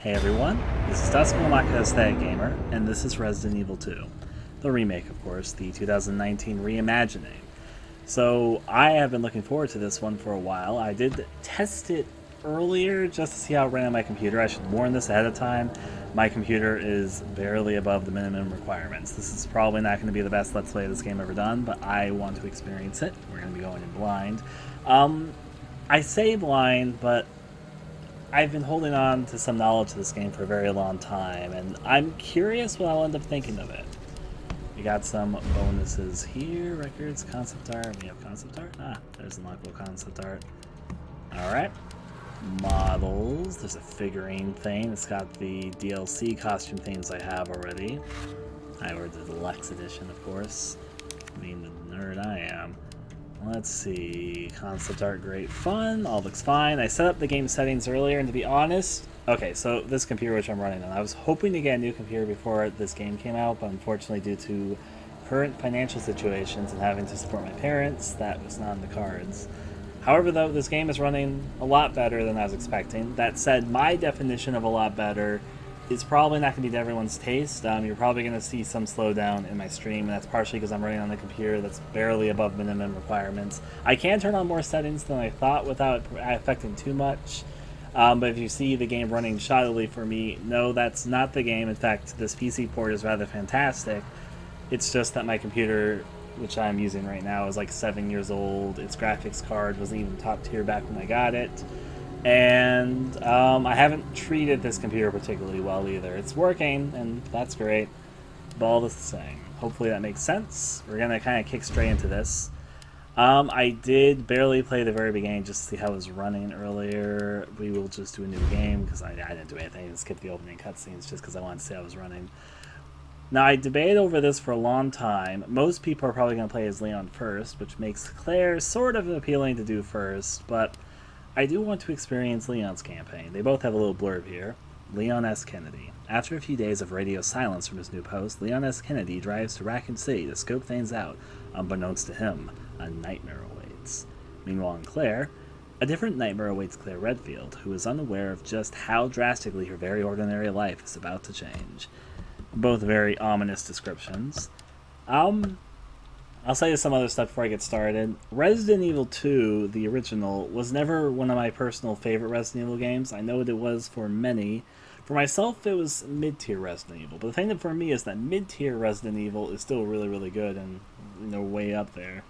Hey everyone, this is Dusk from AestheticGamer, and this is Resident Evil 2. The remake, of course, the 2019 reimagining. So, I have been looking forward to this one for a while. I did test it earlier just to see how it ran on my computer. I should warn this ahead of time. My computer is barely above the minimum requirements. This is probably not going to be the best Let's Play of this game ever done, but I want to experience it. We're going to be going in blind. I say blind, but I've been holding on to some knowledge of this game for a very long time, and I'm curious what I'll end up thinking of it. We got some bonuses here. Records, concept art. We have concept art. There's an unlockable concept art. Alright. Models. There's a figurine thing. It's got the DLC costume themes I have already. I ordered the Deluxe edition, of course. Being the nerd I am. Let's see, concept art, great fun, all looks fine. I set up the game settings earlier, and to be honest, okay, so this computer which I'm running on, I was hoping to get a new computer before this game came out, but unfortunately due to current financial situations and having to support my parents, that was not in the cards. However, though, this game is running a lot better than I was expecting. That said, my definition of a lot better is probably not going to be to everyone's taste. You're probably going to see some slowdown in my stream, and that's partially because I'm running on a computer that's barely above minimum requirements. I can turn on more settings than I thought without affecting too much, but if you see the game running shoddily for me, no, that's not the game. In fact, this PC port is rather fantastic. It's just that my computer, which I'm using right now, is like 7 years old. Its graphics card wasn't even top tier back when I got it. And I haven't treated this computer particularly well either. It's working, and that's great, but all the same. Hopefully that makes sense. We're going to kind of kick straight into this. I did barely play the very beginning just to see how it was running earlier. We will just do a new game, because I didn't do anything. I didn't skip the opening cutscenes just because I wanted to see how it was running. Now, I debated over this for a long time. Most people are probably going to play as Leon first, which makes Claire sort of appealing to do first, but I do want to experience Leon's campaign. They both have a little blurb here. Leon S. Kennedy. After a few days of radio silence from his new post, Leon S. Kennedy drives to Raccoon City to scope things out. Unbeknownst to him, a nightmare awaits. Meanwhile, in Claire, a different nightmare awaits Claire Redfield, who is unaware of just how drastically her very ordinary life is about to change. Both very ominous descriptions. I'll say some other stuff before I get started. Resident Evil 2, the original, was never one of my personal favorite Resident Evil games. I know what it was for many. For myself, it was mid-tier Resident Evil. But the thing that for me is that mid-tier Resident Evil is still really, really good and, way up there.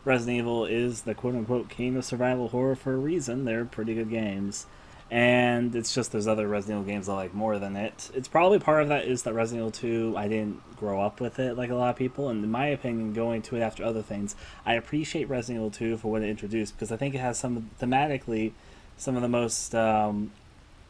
Resident Evil is the quote-unquote king of survival horror for a reason. They're pretty good games. And it's just there's other Resident Evil games I like more than it. It's probably part of that is that Resident Evil 2, I didn't grow up with it like a lot of people, and in my opinion, going to it after other things, I appreciate Resident Evil 2 for what it introduced, because I think it has thematically, some of the most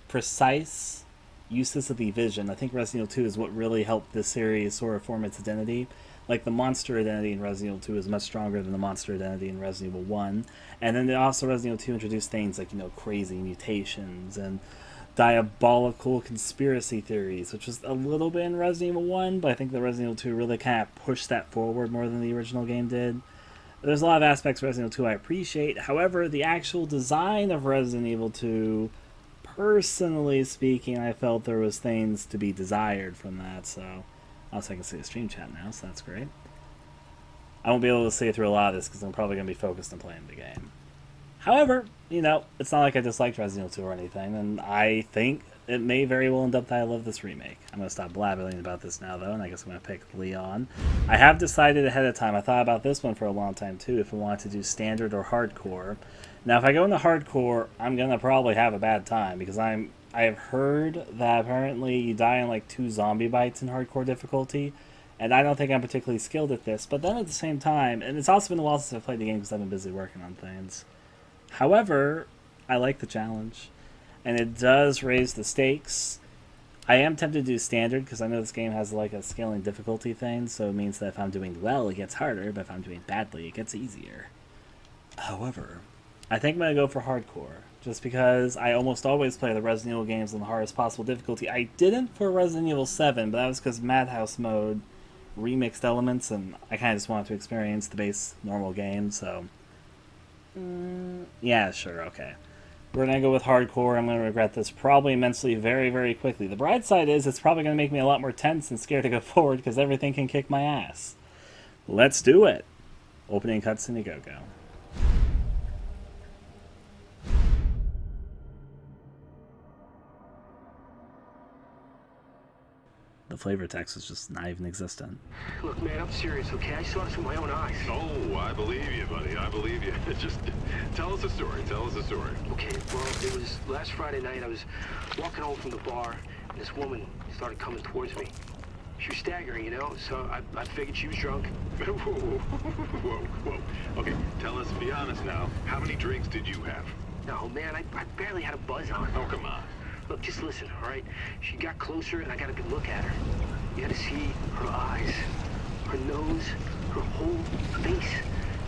precise uses of the vision. I think Resident Evil 2 is what really helped this series sort of form its identity. Like, the monster identity in Resident Evil 2 is much stronger than the monster identity in Resident Evil 1. And then also Resident Evil 2 introduced things like, crazy mutations and diabolical conspiracy theories, which was a little bit in Resident Evil 1, but I think the Resident Evil 2 really kind of pushed that forward more than the original game did. There's a lot of aspects of Resident Evil 2 I appreciate. However, the actual design of Resident Evil 2, personally speaking, I felt there was things to be desired from that, so also I can see the stream chat now, so that's great. I won't be able to see through a lot of this because I'm probably going to be focused on playing the game. However, it's not like I disliked Resident Evil 2 or anything, and I think it may very well end up that I love this remake. I'm going to stop blabbering about this now, though, and I guess I'm going to pick Leon. I have decided ahead of time, I thought about this one for a long time, too, if I wanted to do standard or hardcore. Now, if I go into hardcore, I'm going to probably have a bad time, because I have heard that apparently you die in like 2 zombie bites in hardcore difficulty, and I don't think I'm particularly skilled at this, but then at the same time, and it's also been a while since I've played the game because I've been busy working on things. However, I like the challenge, and it does raise the stakes. I am tempted to do standard because I know this game has like a scaling difficulty thing, so it means that if I'm doing well, it gets harder, but if I'm doing badly, it gets easier. However, I think I'm going to go for hardcore, just because I almost always play the Resident Evil games on the hardest possible difficulty. I didn't for Resident Evil 7, but that was because Madhouse mode remixed elements, and I kind of just wanted to experience the base normal game, so yeah, sure, okay. We're going to go with hardcore. I'm going to regret this probably immensely very, very quickly. The bright side is it's probably going to make me a lot more tense and scared to go forward because everything can kick my ass. Let's do it. Opening cutscene, go. The flavor text is just not even existent. Look, man, I'm serious, okay? I saw this with my own eyes. Oh, I believe you, buddy. I believe you. Just tell us a story. Tell us a story. Okay, well, it was last Friday night. I was walking home from the bar, and this woman started coming towards me. She was staggering, you know, so I figured she was drunk. Whoa. Okay, tell us, be honest now. How many drinks did you have? No, man, I barely had a buzz on. Oh, come on. Look, just listen, all right? She got closer, and I got a good look at her. You had to see her eyes, her nose, her whole face.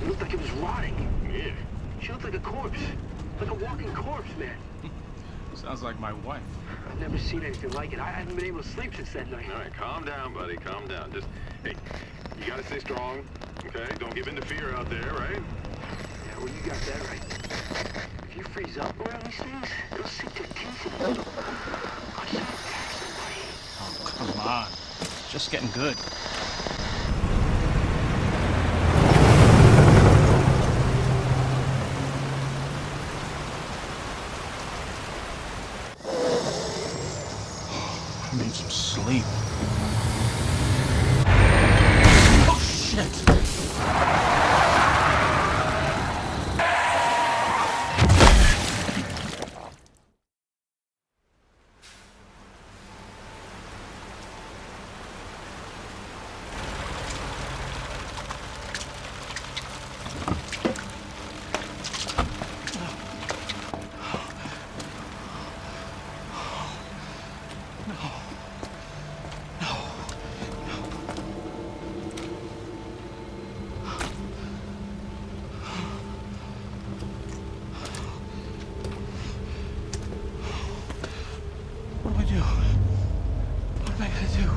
It looked like it was rotting. Yeah. She looked like a corpse. Like a walking corpse, man. Sounds like my wife. I've never seen anything like it. I haven't been able to sleep since that night. All right, calm down, buddy. Calm down. Just, hey, you gotta stay strong, okay? Don't give in to fear out there, right? Yeah, well, you got that right. If you freeze up around these things, it'll sink their teeth in you. I should attack somebody. Oh, come on. Just getting good. I need some sleep. Oh, shit! What do I do? What am I gonna do?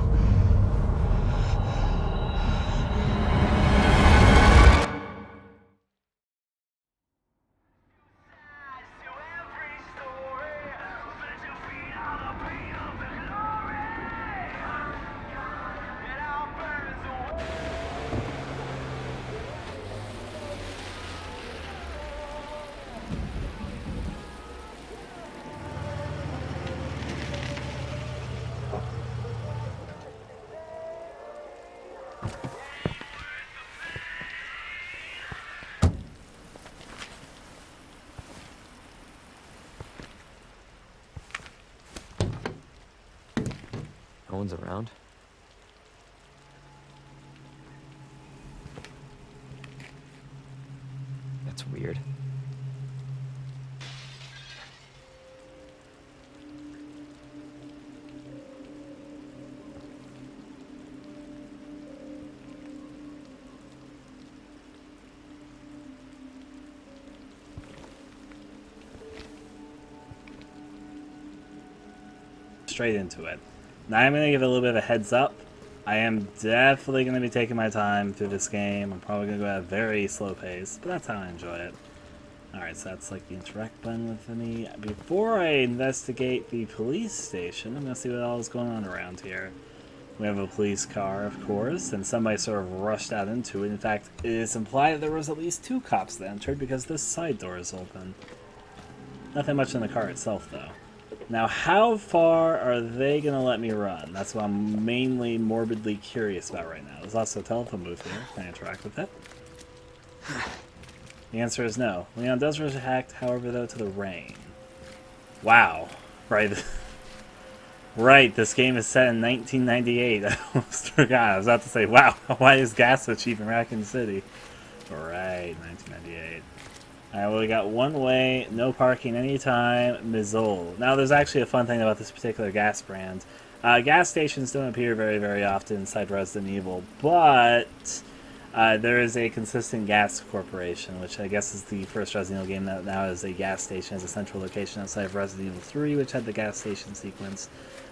No one's around. That's weird. Straight into it. Now I'm going to give it a little bit of a heads up. I am definitely going to be taking my time through this game. I'm probably going to go at a very slow pace, but that's how I enjoy it. Alright, so that's like the interact button with me. Before I investigate the police station, I'm going to see what all is going on around here. We have a police car, of course, and somebody sort of rushed out into it. In fact, it is implied that there was at least 2 cops that entered because this side door is open. Nothing much in the car itself, though. Now, how far are they going to let me run? That's what I'm mainly morbidly curious about right now. There's also a telephone booth here. Can I interact with it? The answer is no. Leon does react, however, though, to the rain. Wow. Right. Right, this game is set in 1998. I almost forgot. I was about to say, wow, why is gas so cheap in Raccoon City? Right, 1998. Alright, well, we got one way, no parking anytime, Mizol. Now, there's actually a fun thing about this particular gas brand. Gas stations don't appear very, very often inside Resident Evil, but there is a consistent gas corporation, which I guess is the first Resident Evil game that now has a gas station as a central location outside of Resident Evil 3, which had the gas station sequence.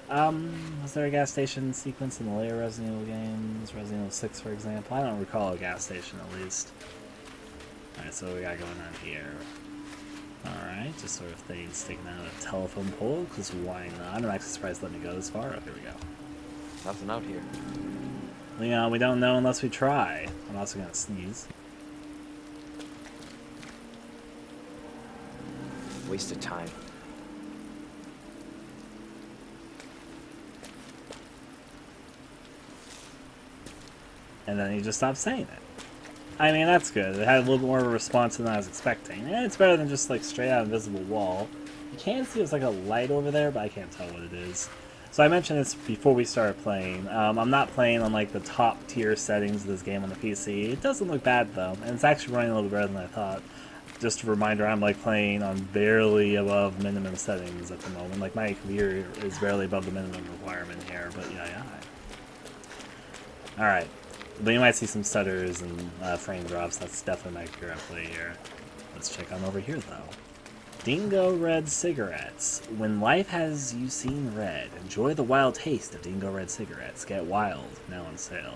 Was there a gas station sequence in the later Resident Evil games? Resident Evil 6, for example? I don't recall a gas station, at least. Alright, so what we got going on here? Alright, just sort of thing sticking out of a telephone pole, because why not? I'm actually surprised let me go this far. Oh, here we go. Nothing out here. Leon, we don't know unless we try. I'm also gonna sneeze. Waste of time. And then he just stopped saying it. I mean, that's good. It had a little bit more of a response than I was expecting. And it's better than just like straight out invisible wall. You can see there's like a light over there, but I can't tell what it is. So I mentioned this before we started playing. I'm not playing on like the top tier settings of this game on the PC. It doesn't look bad though, and it's actually running a little better than I thought. Just a reminder, I'm like playing on barely above minimum settings at the moment. Like my computer is barely above the minimum requirement here, but yeah. Alright. But you might see some stutters and frame drops. That's definitely my computer I play here. Let's check on over here though. Dingo Red cigarettes. When life has you seen red, enjoy the wild taste of Dingo Red cigarettes. Get wild. Now on sale.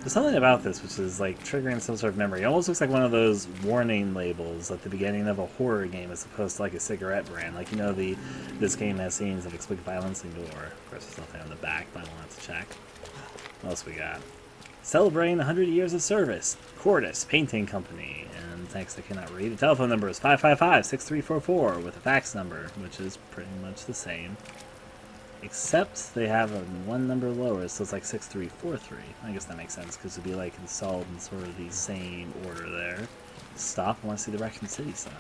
There's something about this which is like triggering some sort of memory. It almost looks like one of those warning labels at the beginning of a horror game as opposed to like a cigarette brand. Like, you know, this game has scenes of explicit violence and gore. Of course, there's nothing on the back, but I wanted to check. What else we got? Celebrating 100 years of service. Cordis Painting Company. And thanks, I cannot read. The telephone number is 555-6344 with a fax number, which is pretty much the same. Except they have a one number lower, so it's like 6343. I guess that makes sense, because it'd be like installed in sort of the same order there. Stop, I want to see the Raccoon City sign.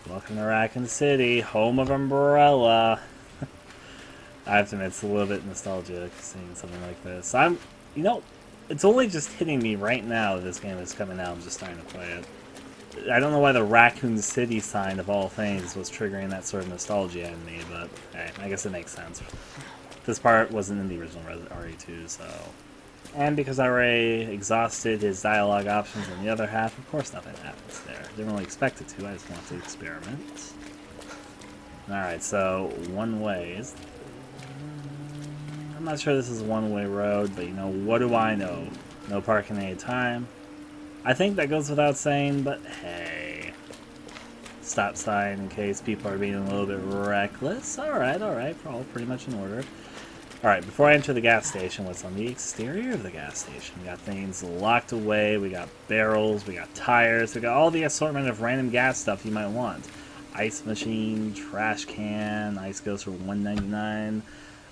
Welcome to Raccoon City, home of Umbrella. I have to admit, it's a little bit nostalgic seeing something like this. You know, it's only just hitting me right now that this game is coming out. I'm just starting to play it. I don't know why the Raccoon City sign, of all things, was triggering that sort of nostalgia in me, but hey, I guess it makes sense. This part wasn't in the original RE2, so... And because I already exhausted his dialogue options on the other half, of course nothing happens there. Didn't really expect it to, I just wanted to experiment. Alright, so one way is... I'm not sure this is a one-way road, but you know, what do I know? No parking any time. I think that goes without saying, but hey. Stop sign in case people are being a little bit reckless. Alright, all pretty much in order. Alright, before I enter the gas station, what's on the exterior of the gas station? We got things locked away, we got barrels, we got tires, we got all the assortment of random gas stuff you might want. Ice machine, trash can, ice goes for $1.99.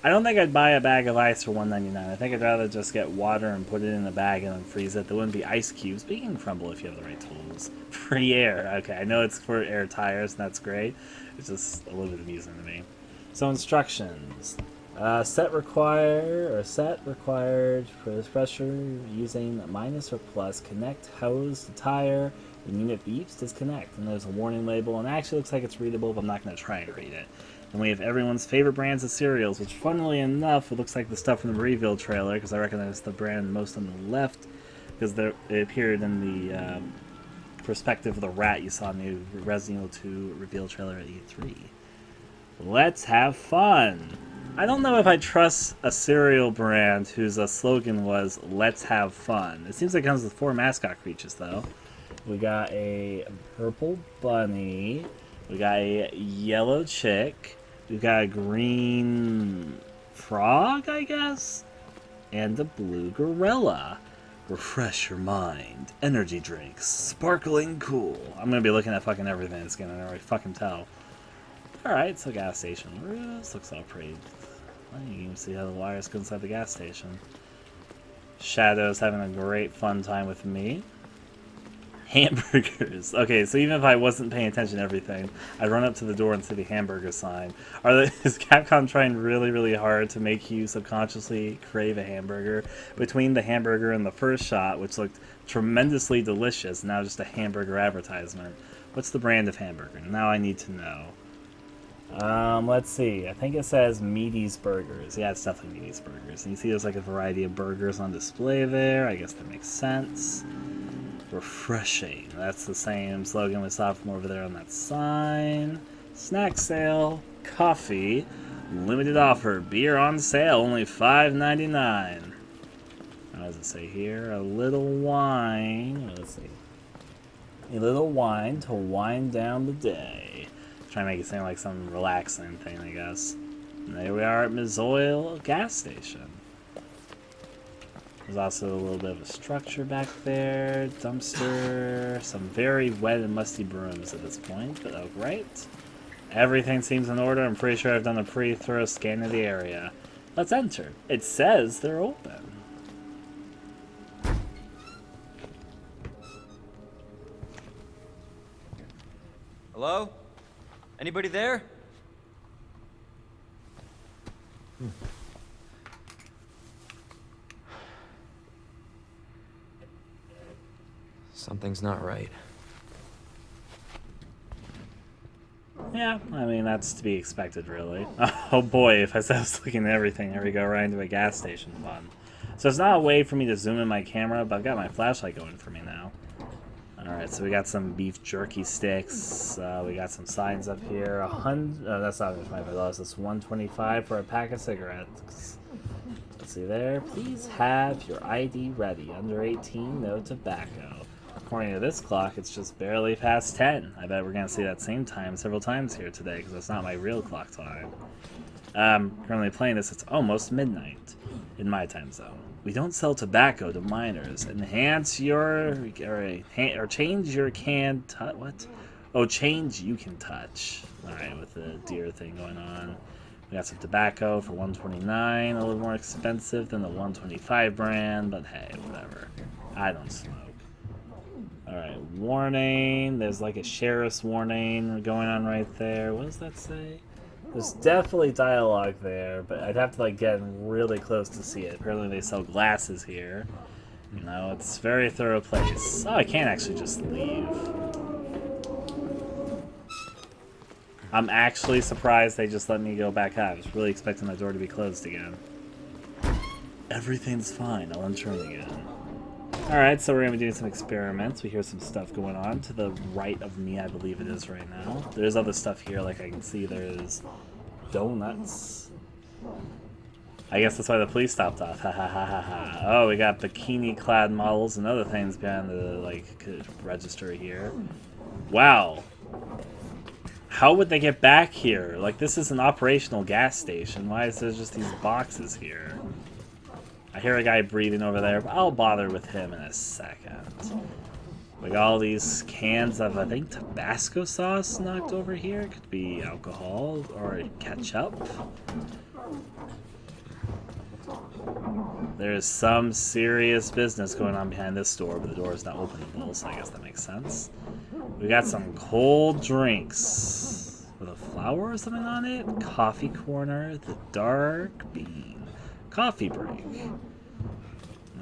I don't think I'd buy a bag of ice for $1.99. I think I'd rather just get water and put it in a bag and then freeze it. There wouldn't be ice cubes, but you can crumble if you have the right tools. Free air. Okay, I know it's for air tires, and that's great. It's just a little bit amusing to me. So instructions. Set required for this pressure using minus or plus. Connect hose to tire. When unit beeps, disconnect. And there's a warning label, and it actually looks like it's readable, but I'm not going to try and read it. And we have everyone's favorite brands of cereals, which funnily enough, it looks like the stuff from the reveal trailer, because I recognize the brand most on the left, because it appeared in the perspective of the rat you saw in the Resident Evil 2 reveal trailer at E3. Let's have fun! I don't know if I trust a cereal brand whose slogan was, let's have fun. It seems like it comes with 4 mascot creatures, though. We got a purple bunny, we got a yellow chick, we've got a green frog, I guess, and a blue gorilla. Refresh your mind. Energy drinks. Sparkling cool. I'm gonna be looking at fucking everything. It's gonna already fucking tell. Alright, so gas station. This looks all pretty... Well, you can see how the wires go inside the gas station. Shadow's having a great fun time with me. Hamburgers. Okay, so even if I wasn't paying attention to everything, I'd run up to the door and see the hamburger sign. Is Capcom trying really, really hard to make you subconsciously crave a hamburger? Between the hamburger and the first shot, which looked tremendously delicious, now just a hamburger advertisement. What's the brand of hamburger? Now I need to know. Let's see. I think it says Meaty's Burgers. Yeah, it's definitely Meaty's Burgers. And you see there's like a variety of burgers on display there. I guess that makes sense. Refreshing. That's the same slogan we saw from over there on that sign. Snack sale. Coffee. Limited offer. Beer on sale. Only $5.99. What does it say here? A little wine. Let's see. A little wine to wind down the day. Try to make it seem like some relaxing thing, I guess. And there we are at Mizoil gas station. There's also a little bit of a structure back there, dumpster, some very wet and musty brooms at this point, but oh, great. Everything seems in order. I'm pretty sure I've done a pretty thorough scan of the area. Let's enter. It says they're open. Hello? Anybody there? Something's not right. Yeah, I mean, that's to be expected, really. Oh boy, if I said I was looking at everything, here we go, right into a gas station fun. So it's not a way for me to zoom in my camera, but I've got my flashlight going for me now. Alright, so we got some beef jerky sticks, we got some signs up here, that's not $25, that's $1.25 for a pack of cigarettes. Let's see there, please have your ID ready, under 18, no tobacco. According to this clock, it's just barely past 10. I bet we're going to see that same time several times here today, because that's not my real clock time. Currently playing this, it's almost midnight in my time zone. We don't sell tobacco to minors. Enhance your... or change your can... what? Oh, change you can touch. Alright, with the deer thing going on. We got some tobacco for $1.29, a little more expensive than the $1.25 brand, but hey, whatever. I don't smoke. Alright, warning. There's like a sheriff's warning going on right there. What does that say? There's definitely dialogue there, but I'd have to like get really close to see it. Apparently they sell glasses here. You know, it's a very thorough place. Oh, I can't actually just leave. I'm actually surprised they just let me go back out. I was really expecting my door to be closed again. Everything's fine. I'll enter in again. Alright, so we're going to be doing some experiments. We hear some stuff going on to the right of me, I believe it is right now. There's other stuff here, like I can see there's donuts. I guess that's why the police stopped off. Ha ha ha ha ha. Oh, we got bikini-clad models and other things behind the, like, register here. Wow. How would they get back here? Like, this is an operational gas station. Why is there just these boxes here? I hear a guy breathing over there, but I'll bother with him in a second. We got all these cans of, I think, Tabasco sauce knocked over here. Could be alcohol or ketchup. There's some serious business going on behind this door, but the door is not openable, so I guess that makes sense. We got some cold drinks with a flower or something on it. Coffee corner, the dark bean. Coffee break.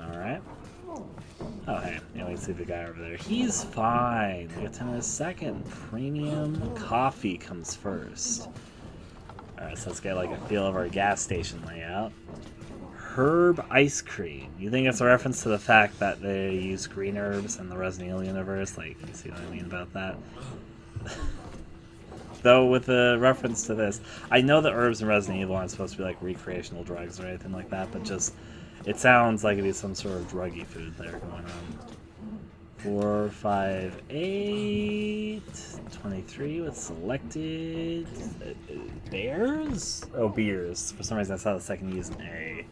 Alright. Oh, hey. Yeah, we can see the guy over there. He's fine. We'll get to him in a second. Premium coffee comes first. Alright, so let's get like a feel of our gas station layout. Herb ice cream. You think it's a reference to the fact that they use green herbs in the Resident Evil universe? Like, you see what I mean about that? Though, with the reference to this, I know that herbs in Resident Evil aren't supposed to be like recreational drugs or anything like that, but just, it sounds like it'd be some sort of druggy food there going on. 4, 5, 8, 23 with selected bears? Oh, beers. For some reason I saw the second use an A.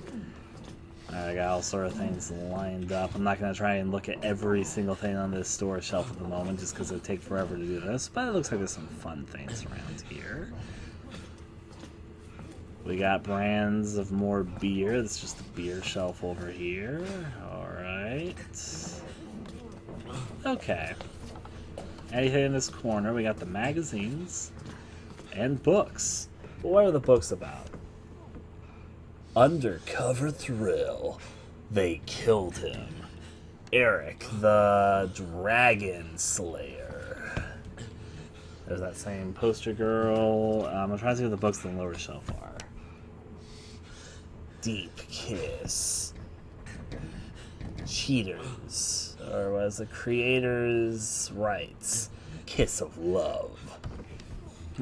I got all sort of things lined up. I'm not going to try and look at every single thing on this store shelf at the moment just because it would take forever to do this, but it looks like there's some fun things around here. We got brands of more beer. That's just the beer shelf over here. Alright. Okay. Anything in this corner? We got the magazines and books. But what are the books about? Undercover Thrill. They killed him. Eric, the Dragon Slayer. There's that same poster girl. I'm trying to see what the books on the lower shelf are. Deep Kiss. Cheaters. Or was the creator's rights? Kiss of Love.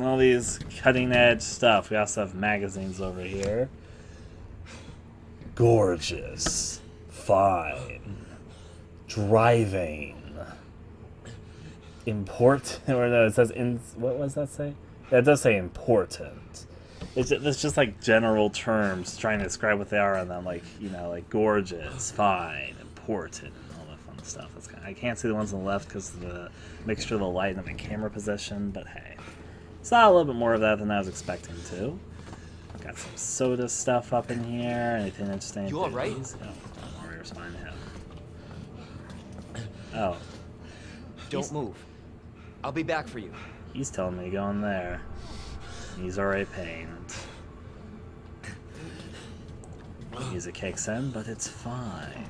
All these cutting edge stuff. We also have magazines over here. Gorgeous. Fine. Driving. or no, it says what does that say? Yeah, it does say important. It's just like general terms trying to describe what they are, and then like like gorgeous, fine, important, and all that fun stuff. I can't see the ones on the left because of the mixture of the light and the camera position, but hey, saw a little bit more of that than I was expecting to. Got some soda stuff up in here. Anything interesting? You all right? Oh, don't worry, we're fine. Oh. Don't move. I'll be back for you. He's telling me to go in there. He's already pained. Music kicks in, but it's fine.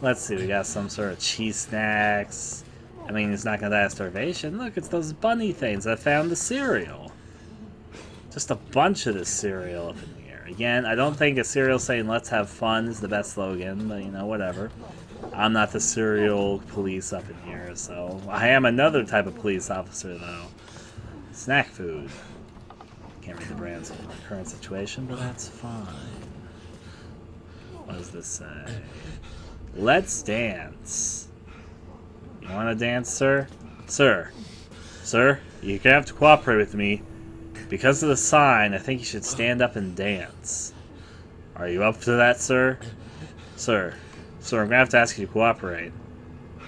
Let's see, we got some sort of cheese snacks. I mean, he's not gonna die of starvation. Look, it's those bunny things. I found the cereal. Just a bunch of this cereal up in here. Again, I don't think a cereal saying "let's have fun" is the best slogan, but whatever. I'm not the cereal police up in here, so I am another type of police officer, though. Snack food. Can't read the brands for my current situation, but that's fine. What does this say? Let's dance. You want to dance, sir? Sir, you're gonna have to cooperate with me. Because of the sign, I think you should stand up and dance. Are you up to that, sir? Sir, I'm gonna have to ask you to cooperate.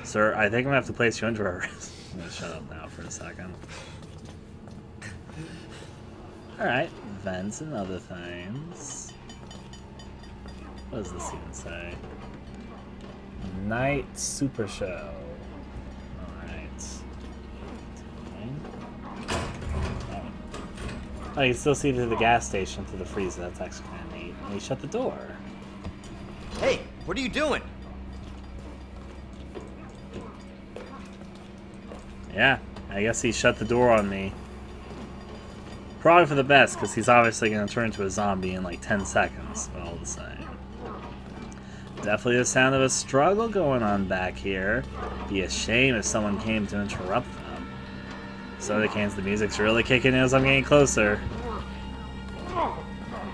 Sir, I think I'm gonna have to place you under arrest. I'm gonna shut up now for a second. Alright, vents and other things. What does this even say? Night Super Show. Alright. Oh, you can still see through the gas station through the freezer. That's actually kind of neat. And he shut the door. Hey, what are you doing? Yeah, I guess he shut the door on me. Probably for the best, because he's obviously going to turn into a zombie in like 10 seconds, but all the same. Definitely the sound of a struggle going on back here. Be a shame if someone came to interrupt them. Soda cans, the music's really kicking in as I'm getting closer.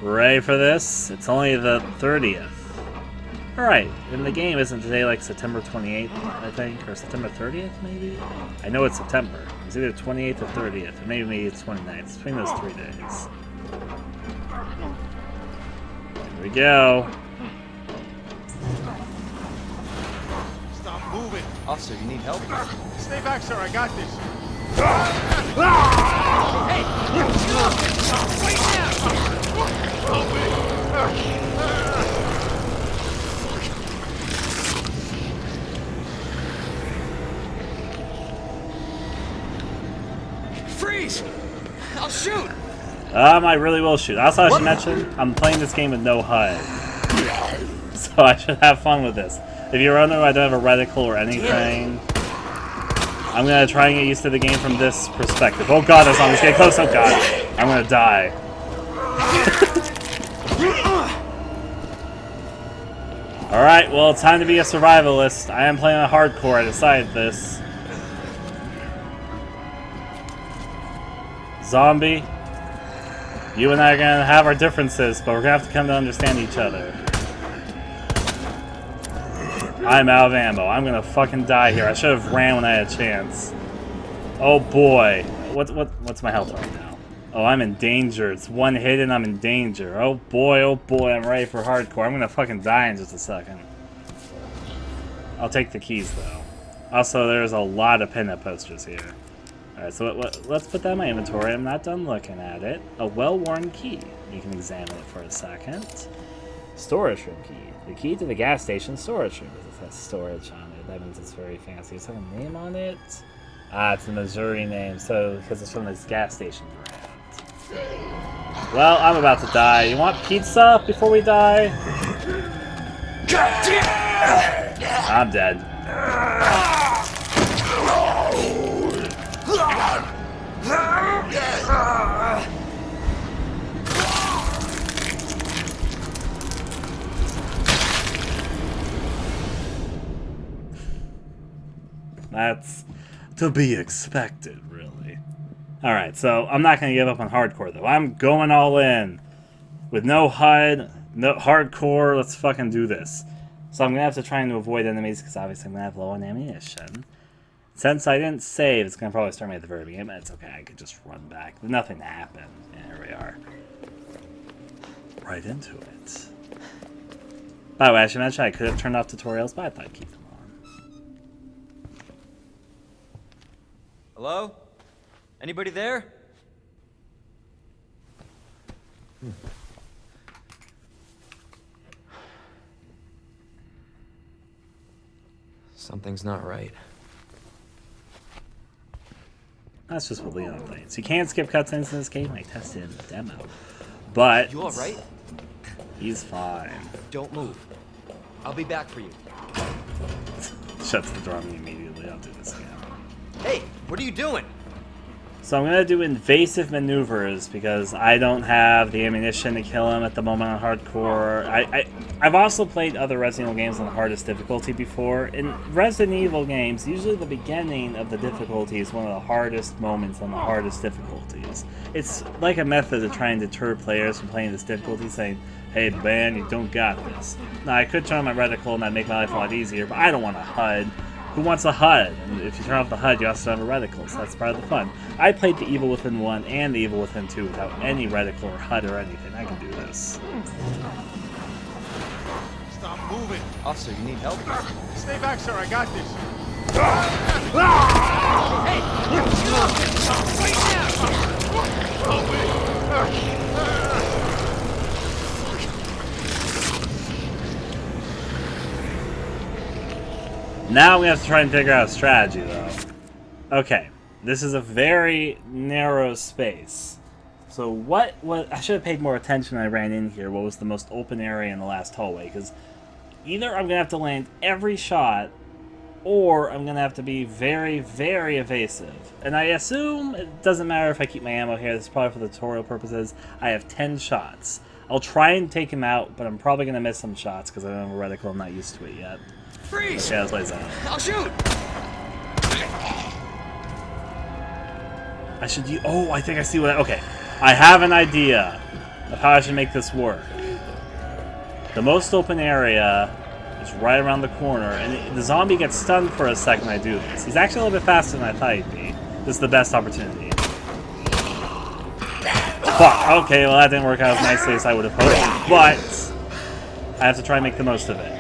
Ready for this? It's only the 30th. Alright, and the game isn't today like September 28th, I think, or September 30th, maybe? I know it's September. It's either 28th or 30th, or maybe it's 29th. It's between those 3 days. Here we go. Stop moving. Officer, you need help? Stay back, sir. I got this. Freeze! I'll shoot! I really will shoot. Also, I should mention, I'm playing this game with no HUD. So I should have fun with this. If you're wondering why I don't have a reticle or anything, I'm going to try and get used to the game from this perspective. Oh god, as long as get close, oh god. I'm going to die. Alright, well, it's time to be a survivalist. I am playing on hardcore, I decided this. Zombie, you and I are going to have our differences, but we're going to have to come to understand each other. I'm out of ammo. I'm going to fucking die here. I should have ran when I had a chance. Oh boy. What's my health right now? Oh, I'm in danger. It's one hit and I'm in danger. Oh boy, I'm ready for hardcore. I'm going to fucking die in just a second. I'll take the keys though. Also, there's a lot of pinup posters here. Alright, so let's put that in my inventory. I'm not done looking at it. A well-worn key. You can examine it for a second. Storage room key. The key to the gas station storage room. It has storage on it. That means it's very fancy. Does it have a name on it? Ah, it's a Missouri name, so because it's from this gas station brand. Well, I'm about to die. You want pizza before we die? I'm dead. That's to be expected, really. Alright, so I'm not going to give up on hardcore, though. I'm going all in. With no HUD, no hardcore, let's fucking do this. So I'm going to have to try and avoid enemies, because obviously I'm going to have low on ammunition. Since I didn't save, it's going to probably start me at the very beginning. It's okay, I could just run back. Nothing happened. And here we are. Right into it. By the way, I should mention I could have turned off tutorials, but I thought I'd keep them on. Hello? Anybody there? Something's not right. That's just what Leon thinks. You can't skip cutscenes in this game. I tested in the demo. But You alright? he's fine. Don't move. I'll be back for you. Shuts the door on me immediately. I'll do this again. Hey, what are you doing? So I'm going to do invasive maneuvers because I don't have the ammunition to kill him at the moment on hardcore. I've also played other Resident Evil games on the hardest difficulty before. In Resident Evil games, usually the beginning of the difficulty is one of the hardest moments on the hardest difficulties. It's like a method to try and deter players from playing this difficulty, saying, hey man, you don't got this. Now I could turn on my reticle and that'd make my life a lot easier, but I don't want a HUD. Who wants a HUD? And if you turn off the HUD, you also have a reticle, so that's part of the fun. I played the Evil Within 1 and the Evil Within 2 without any reticle or HUD or anything. I can do this. Stop moving. Officer, you need help? Stay back, sir. I got this. Now we have to try and figure out a strategy, though. Okay, this is a very narrow space. So what I should have paid more attention when I ran in here. What was the most open area in the last hallway? Because either I'm going to have to land every shot, or I'm going to have to be very, very evasive. And I assume it doesn't matter if I keep my ammo here. This is probably for the tutorial purposes. I have 10 shots. I'll try and take him out, but I'm probably going to miss some shots because I don't have a reticle. I'm not used to it yet. Freeze! Yeah, let's play that. I'll shoot! I should use... Oh, I think I see what... Okay. I have an idea of how I should make this work. The most open area is right around the corner, and the zombie gets stunned for a second when I do this. He's actually a little bit faster than I thought he'd be. This is the best opportunity. Fuck. Okay, well that didn't work out as nicely as I would have hoped, but I have to try and make the most of it.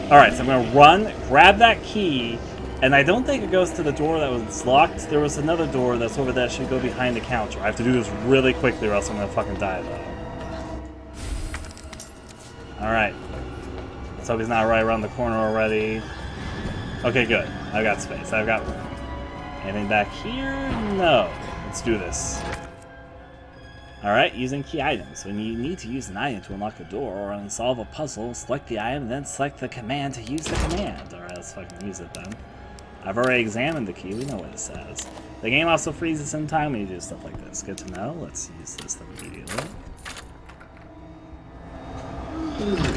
Alright, so I'm going to run, grab that key, and I don't think it goes to the door that was locked. There was another door that's over there that should go behind the counter. I have to do this really quickly or else I'm going to fucking die, though. Alright. Let's hope he's not right around the corner already. Okay, good. I've got space. I've got room. Anything back here? No. Let's do this. Alright, using key items. When you need to use an item to unlock a door or unsolve a puzzle, select the item and then select the command to use the command. Alright, let's fucking use it then. I've already examined the key, we know what it says. The game also freezes in time when you do stuff like this. Good to know. Let's use this then immediately.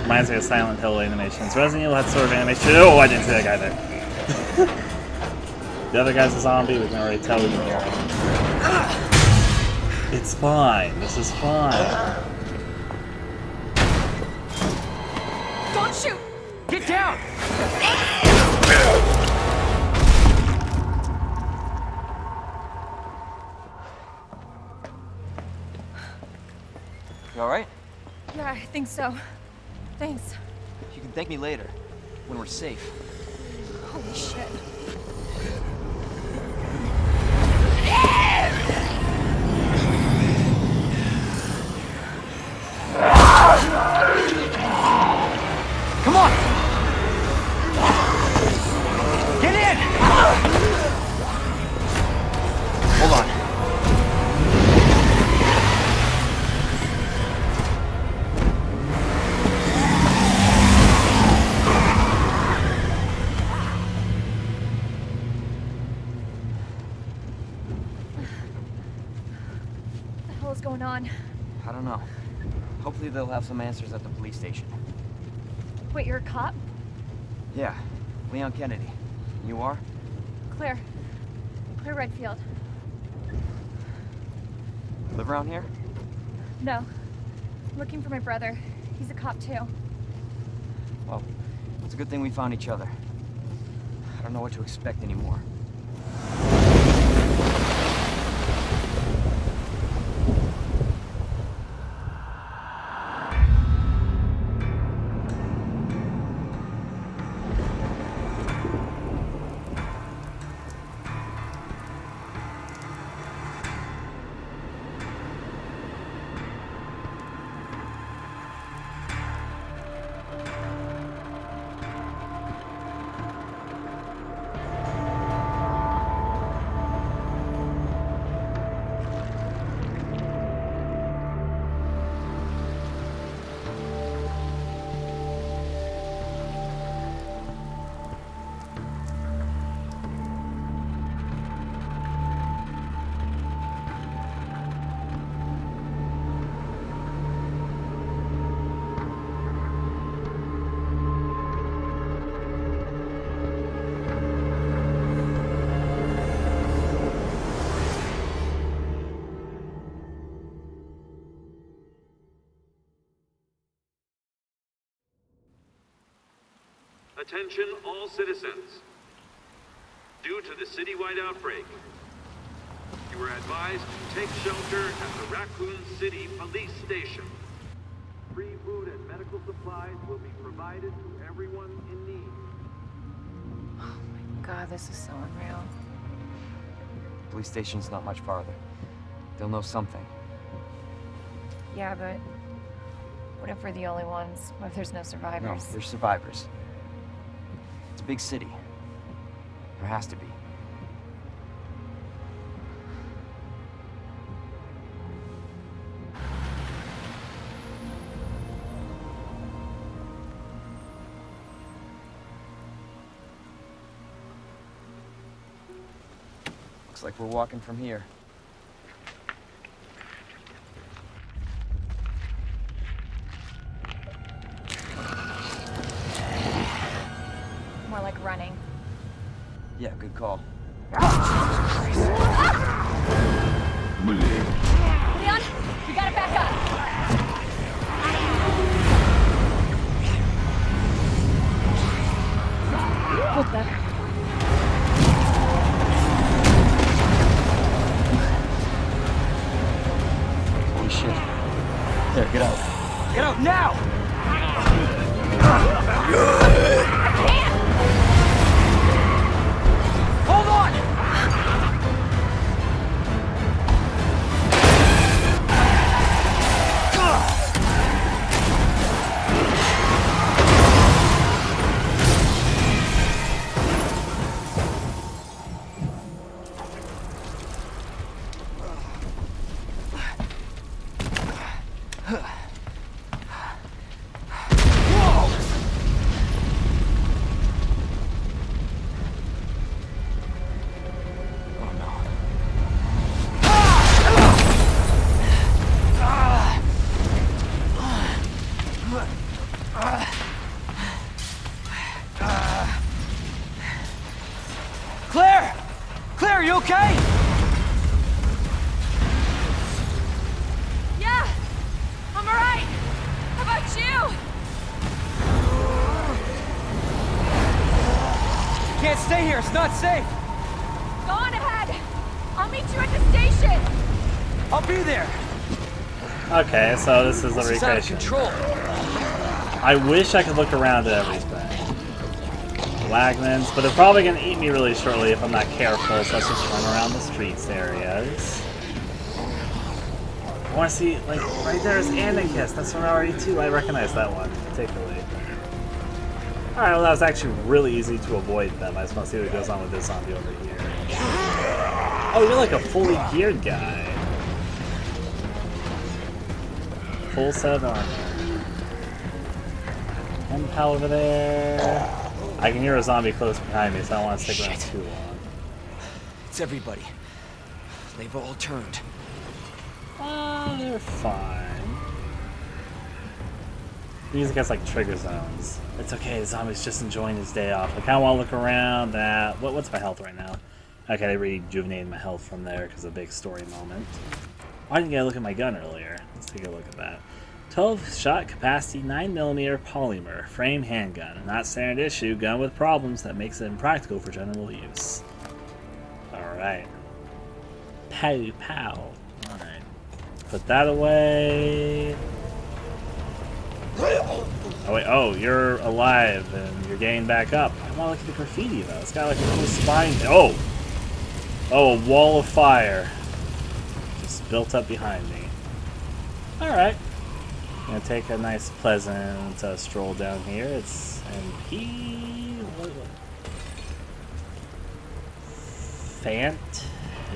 Reminds me of Silent Hill animations. Resident Evil had sort of animation. Oh, I didn't see that guy there. The other guy's a zombie, we can already tell we can hear him. It's fine. This is fine. Don't shoot! Get down! You alright? Yeah, I think so. Thanks. You can thank me later, when we're safe. Holy shit. Come on! Get in! Hold on. What the hell is going on? I don't know. Hopefully they'll have some answers at the police station. Wait, you're a cop? Yeah, Leon Kennedy. You are? Claire. Claire Redfield. Live around here? No. I'm looking for my brother. He's a cop too. Well, it's a good thing we found each other. I don't know what to expect anymore. Attention all citizens. Due to the citywide outbreak, you are advised to take shelter at the Raccoon City Police Station. Free food and medical supplies will be provided to everyone in need. Oh my god, this is so unreal. Police station's not much farther. They'll know something. Yeah, but what if we're the only ones? What if there's no No, survivors? there's survivors. It's a big city. There has to be. Looks like we're walking from here. More like running. Yeah, good call. Leon, we gotta back up. What the? Holy shit. There, get out. Get out now! Hold on! Claire! Claire, are you okay? Yeah, I'm alright. How about you? You can't stay here, it's not safe. Go on ahead. I'll meet you at the station. I'll be there. Okay, so this is the This is out of recreation. control. I wish I could look around at everything. Wagmans, but they're probably gonna eat me really shortly if I'm not careful, so let's just run around the streets areas. I wanna see, like, right there is Anarchist. That's from already too. I recognize that one particularly. Alright, well that was actually really easy to avoid them. I just wanna see what goes on with this zombie over here. Oh, you're like a fully geared guy. Full set of armor. One pal over there. I can hear a zombie close behind me, so I don't want to stick around too long. It's everybody. They've all turned. They're fine. These guys like trigger zones. It's okay, the zombie's just enjoying his day off. I kind of want to look around that. What's my health right now? Okay, they rejuvenated my health from there because of a big story moment. Why didn't I look at my gun earlier? Let's take a look at that. 12-shot capacity 9mm polymer frame handgun. Not standard issue, gun with problems that makes it impractical for general use. Alright. Pow pow. Alright. Put that away. Oh wait, oh, you're alive and you're getting back up. I want to look at the graffiti though. It's got like a cool spine. Oh! Oh, a wall of fire. Just built up behind me. Alright. I'm gonna take a nice, pleasant stroll down here. It's MP. Fant.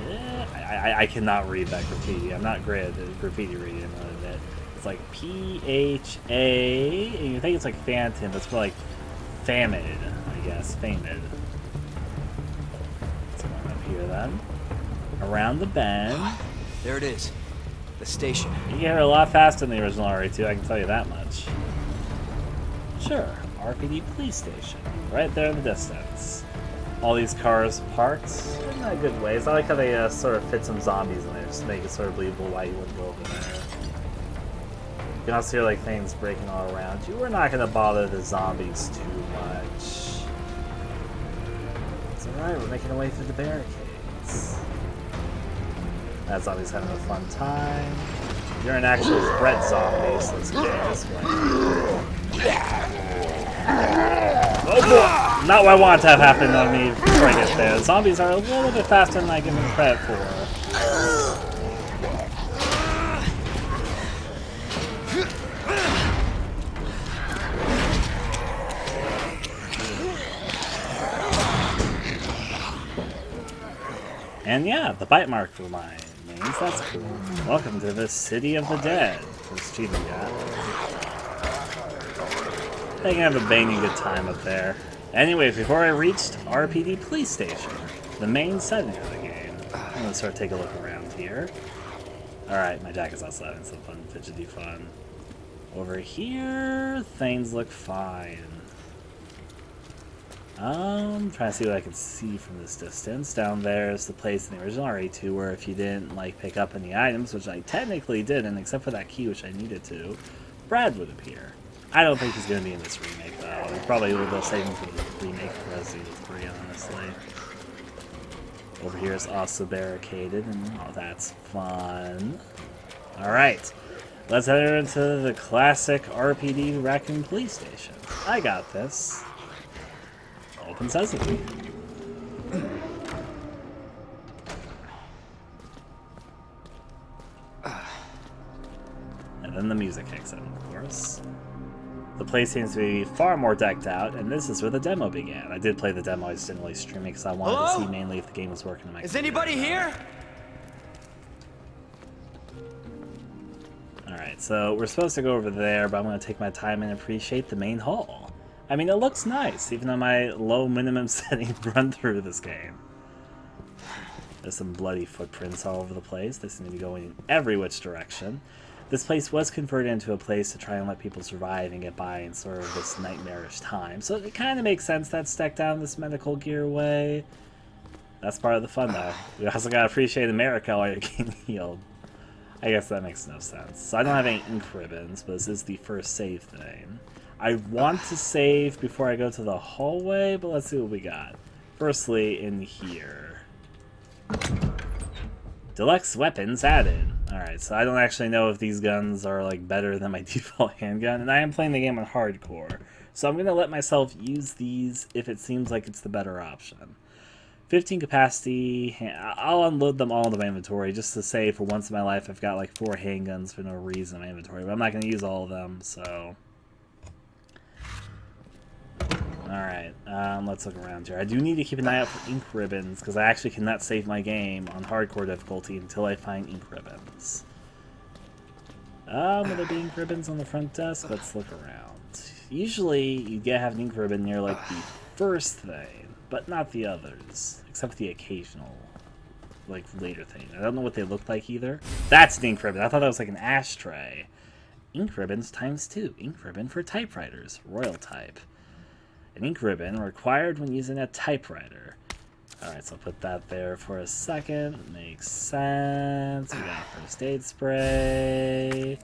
Yeah, I cannot read that graffiti. I'm not great at graffiti reading. Of it. It's like PHA, and you think it's like Phantom, but it's more like Famid, I guess. Famid. Let's go up here then. Around the bend. There it is. The station. You get here a lot faster than the original RE2, I can tell you that much. Sure, RPD Police Station, right there in the distance. All these cars parked in a good ways. I like how they sort of fit some zombies in there, just to make it sort of believable why you wouldn't go over there. You can also hear like things breaking all around you. We're not going to bother the zombies too much. Alright, we're making our way through the barricades. That zombie's having a fun time. You're an actual threat zombie, so let's go this way. Oh boy! Not what I want to have happen on me before I get there. Zombies are a little bit faster than I give them credit for. And yeah, the bite mark for my names, that's cool. Welcome to the City of the Dead. First achievement got. I can have a banging good time up there. Anyway, before I reached RPD Police Station, the main setting of the game, I'm gonna start taking a look around here. Alright, my jacket's outside and some fun, fidgety fun. Over here, things look fine. Trying to see what I can see from this distance. Down there is the place in the original RE2 where if you didn't like pick up any items, which I technically didn't, except for that key which I needed to, Brad would appear. I don't think he's going to be in this remake though. We probably will go save him for the remake of Resident Evil 3, honestly. Over here is also barricaded, and oh, that's fun. Alright, let's enter into the classic RPD Raccoon Police Station. I got this. Open sesame. And then the music kicks in, of course. The place seems to be far more decked out, and this is where the demo began. I did play the demo, I just didn't really stream it because I wanted to see mainly if the game was working on my computer. Is anybody here? Alright, so we're supposed to go over there, but I'm going to take my time and appreciate the main hall. I mean, it looks nice, even on my low minimum setting run through this game. There's some bloody footprints all over the place. They seem to be going in every which direction. This place was converted into a place to try and let people survive and get by in sort of this nightmarish time. So it kind of makes sense that it's decked out in this medical gear way. That's part of the fun, though. We also gotta appreciate America while you're getting healed. I guess that makes no sense. So I don't have any ink ribbons, but this is the first save thing. I want to save before I go to the hallway, but let's see what we got. Firstly, in here. Deluxe weapons added. Alright, so I don't actually know if these guns are like better than my default handgun, and I am playing the game on hardcore. So I'm going to let myself use these if it seems like it's the better option. 15 capacity, I'll unload them all into my inventory just to say for once in my life I've got like 4 handguns for no reason in my inventory, but I'm not going to use all of them, so... Alright, let's look around here. I do need to keep an eye out for ink ribbons, because I actually cannot save my game on hardcore difficulty until I find ink ribbons. Will there be ink ribbons on the front desk? Let's look around. Usually, you have an ink ribbon near, like, the first thing, but not the others, except for the occasional, like, later thing. I don't know what they look like either. That's an ink ribbon. I thought that was like an ashtray. Ink ribbons ×2. Ink ribbon for typewriters. Royal type. An ink ribbon required when using a typewriter. Alright, so I'll put that there for a second. Makes sense. We got first aid spray.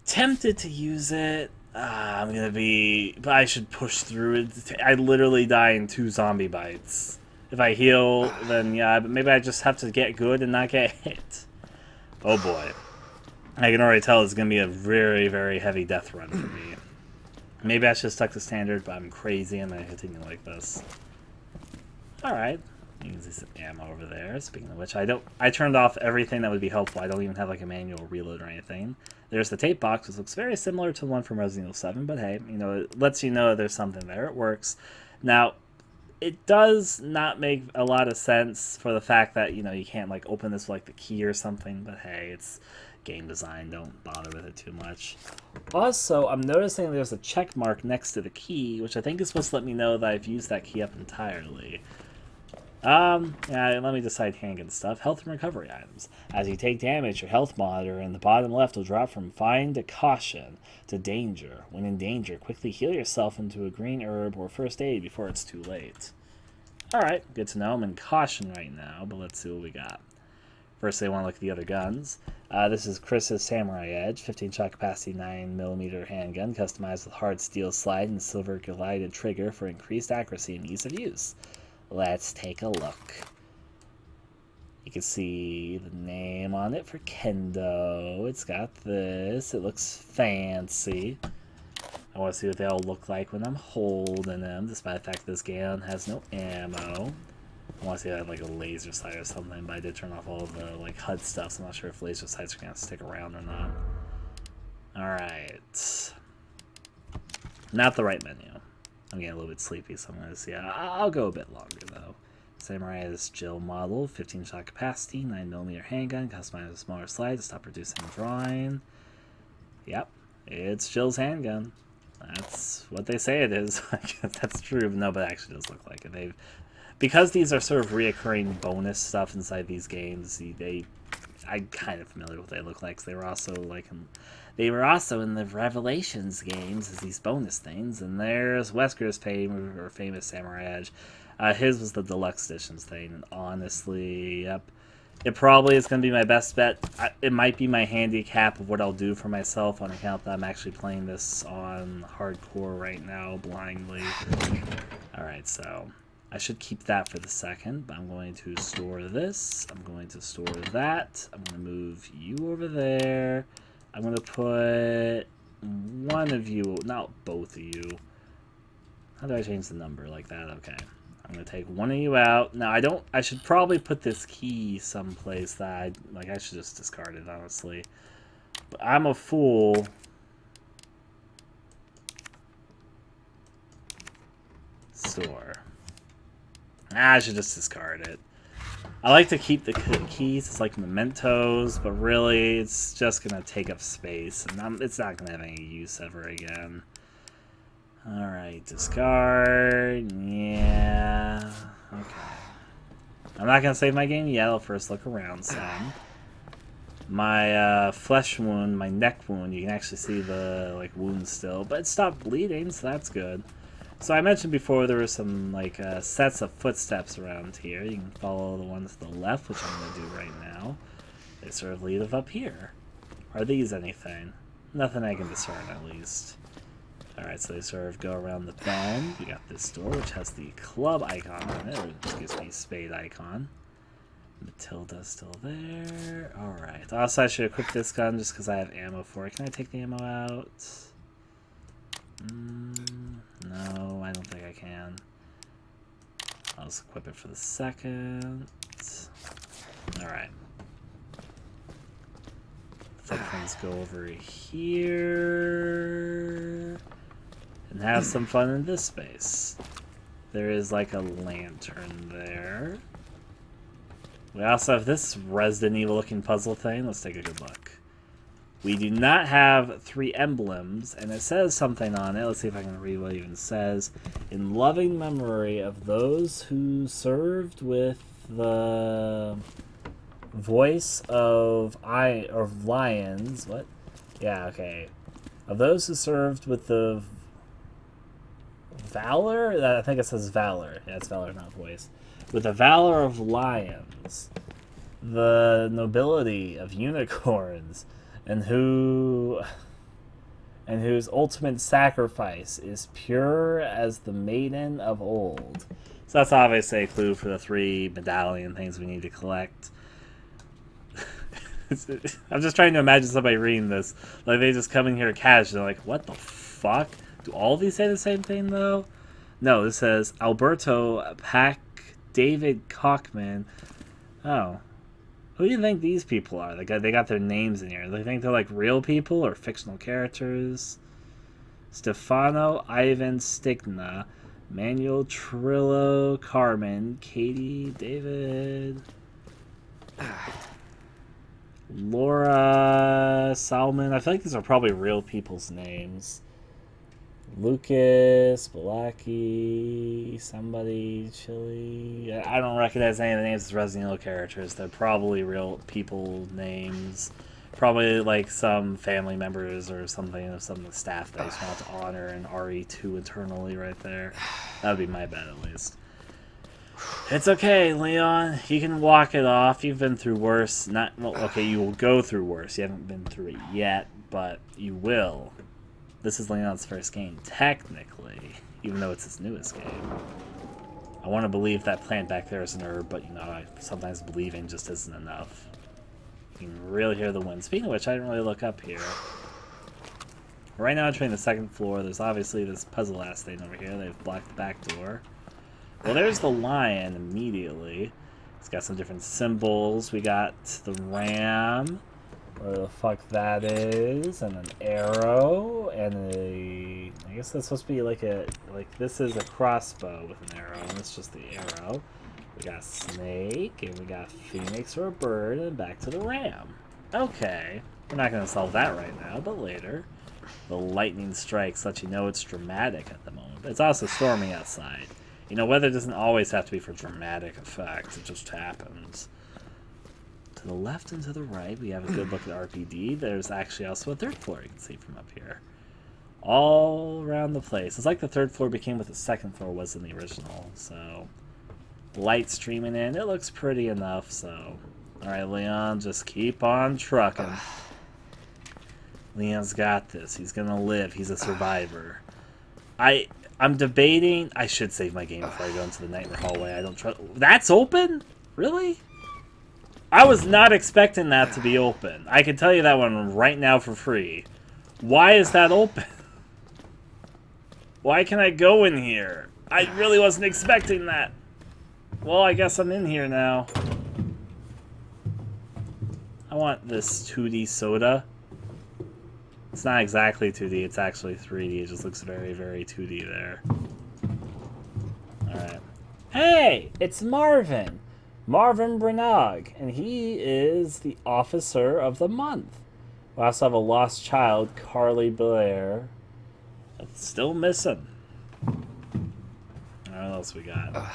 Tempted to use it. I'm gonna be... But I should push through it. I literally die in 2 zombie bites. If I heal, then yeah, but maybe I just have to get good and not get hit. Oh boy. I can already tell it's gonna be a very, very heavy death run for me. Maybe I should have stuck to standard, but I'm crazy and I continue like this. Alright. You can see some ammo over there. Speaking of which, I turned off everything that would be helpful. I don't even have like a manual reload or anything. There's the tape box, which looks very similar to the one from Resident Evil 7, but hey, you know, it lets you know there's something there. It works. Now, it does not make a lot of sense for the fact that, you know, you can't like open this with like the key or something, but hey, it's game design, don't bother with it too much. Also, I'm noticing there's a check mark next to the key, which I think is supposed to let me know that I've used that key up entirely. Yeah, let me decide handgun stuff. Health and recovery items. As you take damage, your health monitor in the bottom left will drop from fine to caution to danger. When in danger, quickly heal yourself into a green herb or first aid before it's too late. Alright, good to know. I'm in caution right now, but let's see what we got. First, I want to look at the other guns. This is Chris's Samurai Edge, 15-shot capacity 9mm handgun, customized with hard steel slide and silver glided trigger for increased accuracy and ease of use. Let's take a look. You can see the name on it for Kendo. It's got this. It looks fancy. I want to see what they all look like when I'm holding them, despite the fact this gun has no ammo. I want to see if I have like a laser sight or something, but I did turn off all of the like HUD stuff, so I'm not sure if laser sights are going to stick around or not. Alright. Not the right menu. I'm getting a little bit sleepy, so I'm going to see. I'll go a bit longer, though. Samurai is Jill model, 15-shot capacity, 9mm handgun, customized with smaller slide to stop reducing drawing. Yep, it's Jill's handgun. That's what they say it is. I guess that's true. No, but it actually does look like it. Because these are sort of reoccurring bonus stuff inside these games, I'm kind of familiar with what they look like. 'Cause they were also in the Revelations games as these bonus things. And there's Wesker's famous Samurai Edge. His was the deluxe editions thing, and honestly, yep, it probably is going to be my best bet. It might be my handicap of what I'll do for myself on account that I'm actually playing this on hardcore right now, blindly. Alright, so I should keep that for the second, but I'm going to store this. I'm going to store that. I'm going to move you over there. I'm going to put one of you, not both of you. How do I change the number like that? Okay. I'm going to take one of you out. Now, I should probably put this key someplace that I should just discard it, honestly. But I'm a fool. Store. I should just discard it. I like to keep the keys. It's like mementos, but really, it's just going to take up space. And it's not going to have any use ever again. Alright, discard. Yeah. Okay. I'm not going to save my game yet. I'll first look around some. My flesh wound, my neck wound, you can actually see the wound still. But it stopped bleeding, so that's good. So I mentioned before there were some sets of footsteps around here. You can follow the ones to the left, which I'm going to do right now. They sort of lead up here. Are these anything? Nothing I can discern, at least. Alright, so they sort of go around the bend. We got this door, which has the club icon on it, or excuse me, spade icon. Matilda's still there. Alright. Also, I should equip this gun just because I have ammo for it. Can I take the ammo out? No, I don't think I can. I'll just equip it for the second. Alright. Let's go over here and have some fun in this space. There is a lantern there. We also have this Resident Evil looking puzzle thing. Let's take a good look. We do not have 3 emblems, and it says something on it. Let's see if I can read what it even says. In loving memory of those who served with the voice of lions. What? Yeah, okay. Of those who served with the valor? I think it says valor. Yeah, it's valor, not voice. With the valor of lions, the nobility of unicorns, and whose ultimate sacrifice is pure as the maiden of old. So that's obviously a clue for the 3 medallion things we need to collect. I'm just trying to imagine somebody reading this. They just come in here casually, what the fuck? Do all of these say the same thing, though? No, this says Alberto Pack David Kochman. Oh. Who do you think these people are? They got their names in here. Do they think they're real people or fictional characters? Stefano Ivan Stigna, Manuel Trillo Carmen, Katie David, Laura Salmon. I feel like these are probably real people's names. Lucas, Balaki, somebody, Chili. I don't recognize any of the names as Resident Evil characters. They're probably real people names. Probably some family members or something of some of the staff that I just want to honor in RE2 internally right there. That would be my bet, at least. It's okay, Leon. You can walk it off. You've been through worse. Okay, you will go through worse. You haven't been through it yet, but you will. This is Leon's first game, technically, even though it's his newest game. I want to believe that plant back there is an herb, but you know, sometimes believing just isn't enough. You can really hear the wind. Speaking of which, I didn't really look up here. Right now I'm trying the second floor. There's obviously this puzzle-ass thing over here. They've blocked the back door. Well, there's the lion immediately. It's got some different symbols. We got the ram, where the fuck that is, and an arrow, and a... I guess that's supposed to be like a... Like, this is a crossbow with an arrow, and it's just the arrow. We got snake, and we got phoenix or a bird, and back to the ram. Okay. We're not going to solve that right now, but later. The lightning strikes let you know it's dramatic at the moment. But it's also storming outside. You know, weather doesn't always have to be for dramatic effect. It just happens. To the left and to the right, we have a good look at RPD. There's actually also a third floor you can see from up here. All around the place. It's like the third floor became what the second floor was in the original. So, light streaming in. It looks pretty enough, so... Alright, Leon, just keep on trucking. Leon's got this. He's gonna live. He's a survivor. I'm debating. I should save my game before I go into the nightmare hallway. I don't trust. That's open? Really? I was not expecting that to be open. I can tell you that one right now for free. Why is that open? Why can I go in here? I really wasn't expecting that. Well, I guess I'm in here now. I want this 2D soda. It's not exactly 2D, it's actually 3D. It just looks very, very 2D there. Alright. Hey! It's Marvin! Marvin Branagh. And he is the Officer of the Month. We also have a lost child, Carly Blair. That's still missing. Alright, what else we got? Got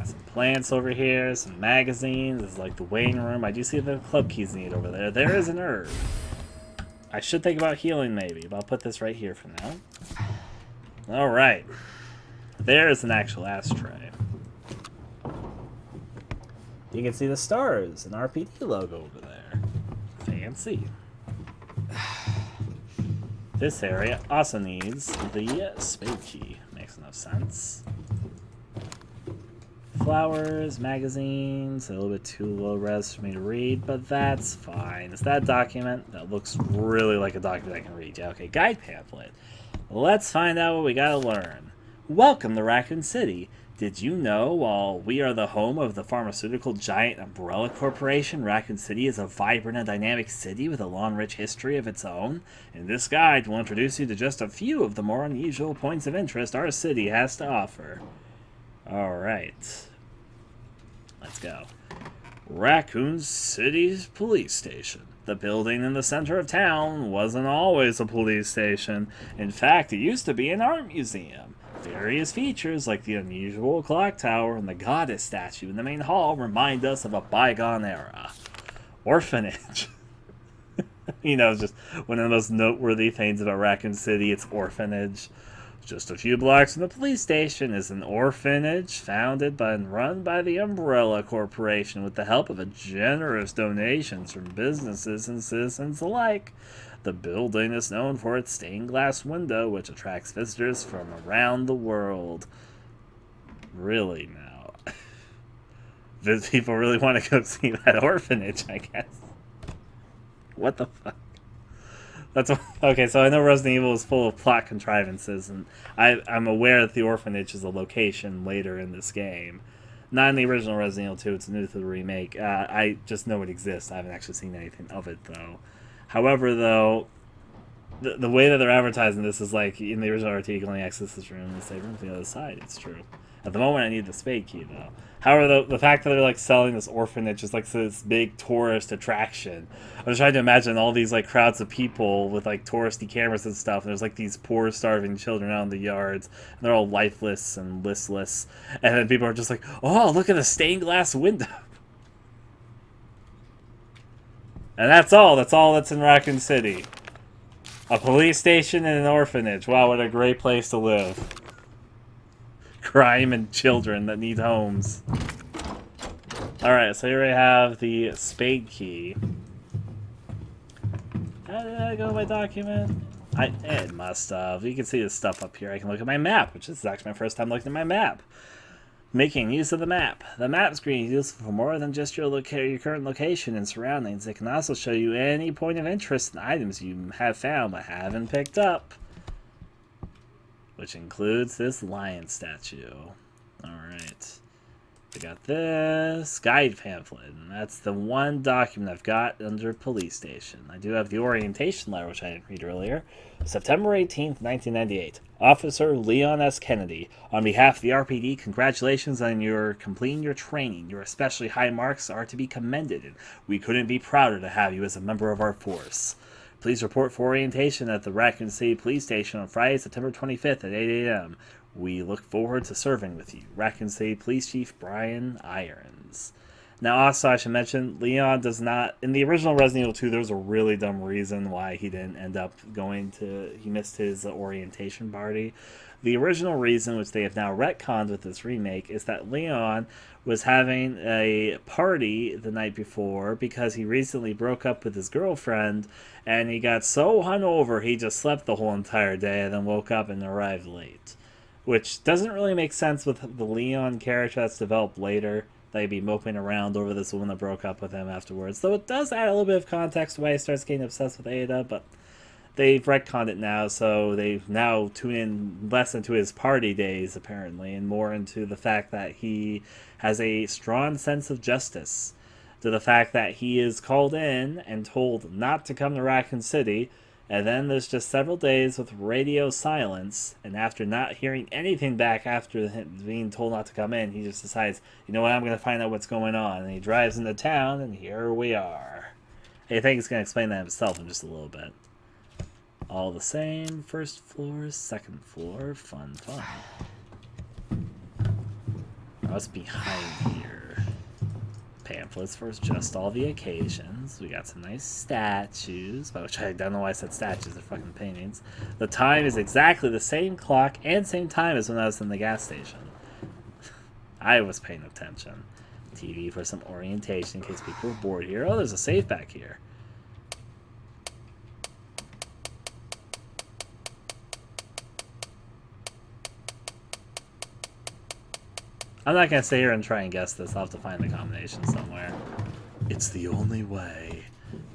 some plants over here, some magazines. This is like the waiting room. I do see the club keys need over there. There is an herb. I should think about healing maybe, but I'll put this right here for now. Alright. There's an actual ashtray. You can see the stars and RPD logo over there. Fancy. This area also needs the spade key. Makes enough sense. Flowers, magazines, a little bit too low res for me to read, but that's fine. It's that document that looks really like a document I can read. Yeah, okay, guide pamphlet. Let's find out what we gotta learn. Welcome to Raccoon City. Did you know while we are the home of the pharmaceutical giant Umbrella Corporation, Raccoon City is a vibrant and dynamic city with a long, rich history of its own? In this guide, we'll introduce you to just a few of the more unusual points of interest our city has to offer. Alright. Let's go. Raccoon City's police station. The building in the center of town wasn't always a police station. In fact, it used to be an art museum. Various features like the unusual clock tower and the goddess statue in the main hall remind us of a bygone era. Orphanage. You know, just one of the most noteworthy things about Raccoon City, it's orphanage. Just a few blocks from the police station is an orphanage founded and run by the Umbrella Corporation with the help of a generous donations from businesses and citizens alike. The building is known for its stained glass window, which attracts visitors from around the world. Really now? People really want to go see that orphanage, I guess. What the fuck? Okay, so I know Resident Evil is full of plot contrivances, and I'm aware that the orphanage is a location later in this game. Not in the original Resident Evil 2, it's new to the remake. I just know it exists. I haven't actually seen anything of it, though. However, though, the way that they're advertising this is like, in the original RT, you can only access this room and the save room from the other side. It's true. At the moment, I need the spade key, though. However, the fact that they're like selling this orphanage is like this big tourist attraction. I was trying to imagine all these like crowds of people with like touristy cameras and stuff, and there's like these poor, starving children out in the yards, and they're all lifeless and listless, and then people are just like, "Oh, look at the stained glass window." And that's all. That's all that's in Raccoon City. A police station and an orphanage. Wow, what a great place to live. Crime and children that need homes. Alright, so here we have the spade key. How did I go to my document? It must have. You can see this stuff up here. I can look at my map, which is actually my first time looking at my map. Making use of the map. The map screen is useful for more than just your current location and surroundings. It can also show you any point of interest and items you have found but haven't picked up, which includes this lion statue. Alright. We got this guide pamphlet, and that's the one document I've got under police station. I do have the orientation letter, which I didn't read earlier. September 18th, 1998. Officer Leon S. Kennedy. On behalf of the RPD, congratulations on your completing your training. Your especially high marks are to be commended, and we couldn't be prouder to have you as a member of our force. Please report for orientation at the Raccoon City Police Station on Friday, September 25th at 8 a.m. We look forward to serving with you. Raccoon City Police Chief Brian Irons. Now, also, I should mention, Leon does not... In the original Resident Evil 2, there was a really dumb reason why he didn't end up going to... He missed his orientation party. The original reason, which they have now retconned with this remake, is that Leon was having a party the night before because he recently broke up with his girlfriend, and he got so hungover he just slept the whole entire day and then woke up and arrived late. Which doesn't really make sense with the Leon character that's developed later. They'd be moping around over this woman that broke up with him afterwards. Though it does add a little bit of context to why he starts getting obsessed with Ada, but they've retconned it now, so they've now tuned in less into his party days, apparently, and more into the fact that he has a strong sense of justice. To the fact that he is called in and told not to come to Raccoon City, and then there's just several days with radio silence, and after not hearing anything back after him being told not to come in, he just decides, you know what, I'm going to find out what's going on. And he drives into town, and here we are. I think he's going to explain that himself in just a little bit. All the same, first floor, second floor, fun. What's behind here? Pamphlets for just all the occasions. We got some nice statues, by which I don't know why I said statues, they're fucking paintings. The time is exactly the same clock and same time as when I was in the gas station. I was paying attention. TV for some orientation in case people were bored here. Oh, there's a safe back here. I'm not going to sit here and try and guess this. I'll have to find the combination somewhere. It's the only way.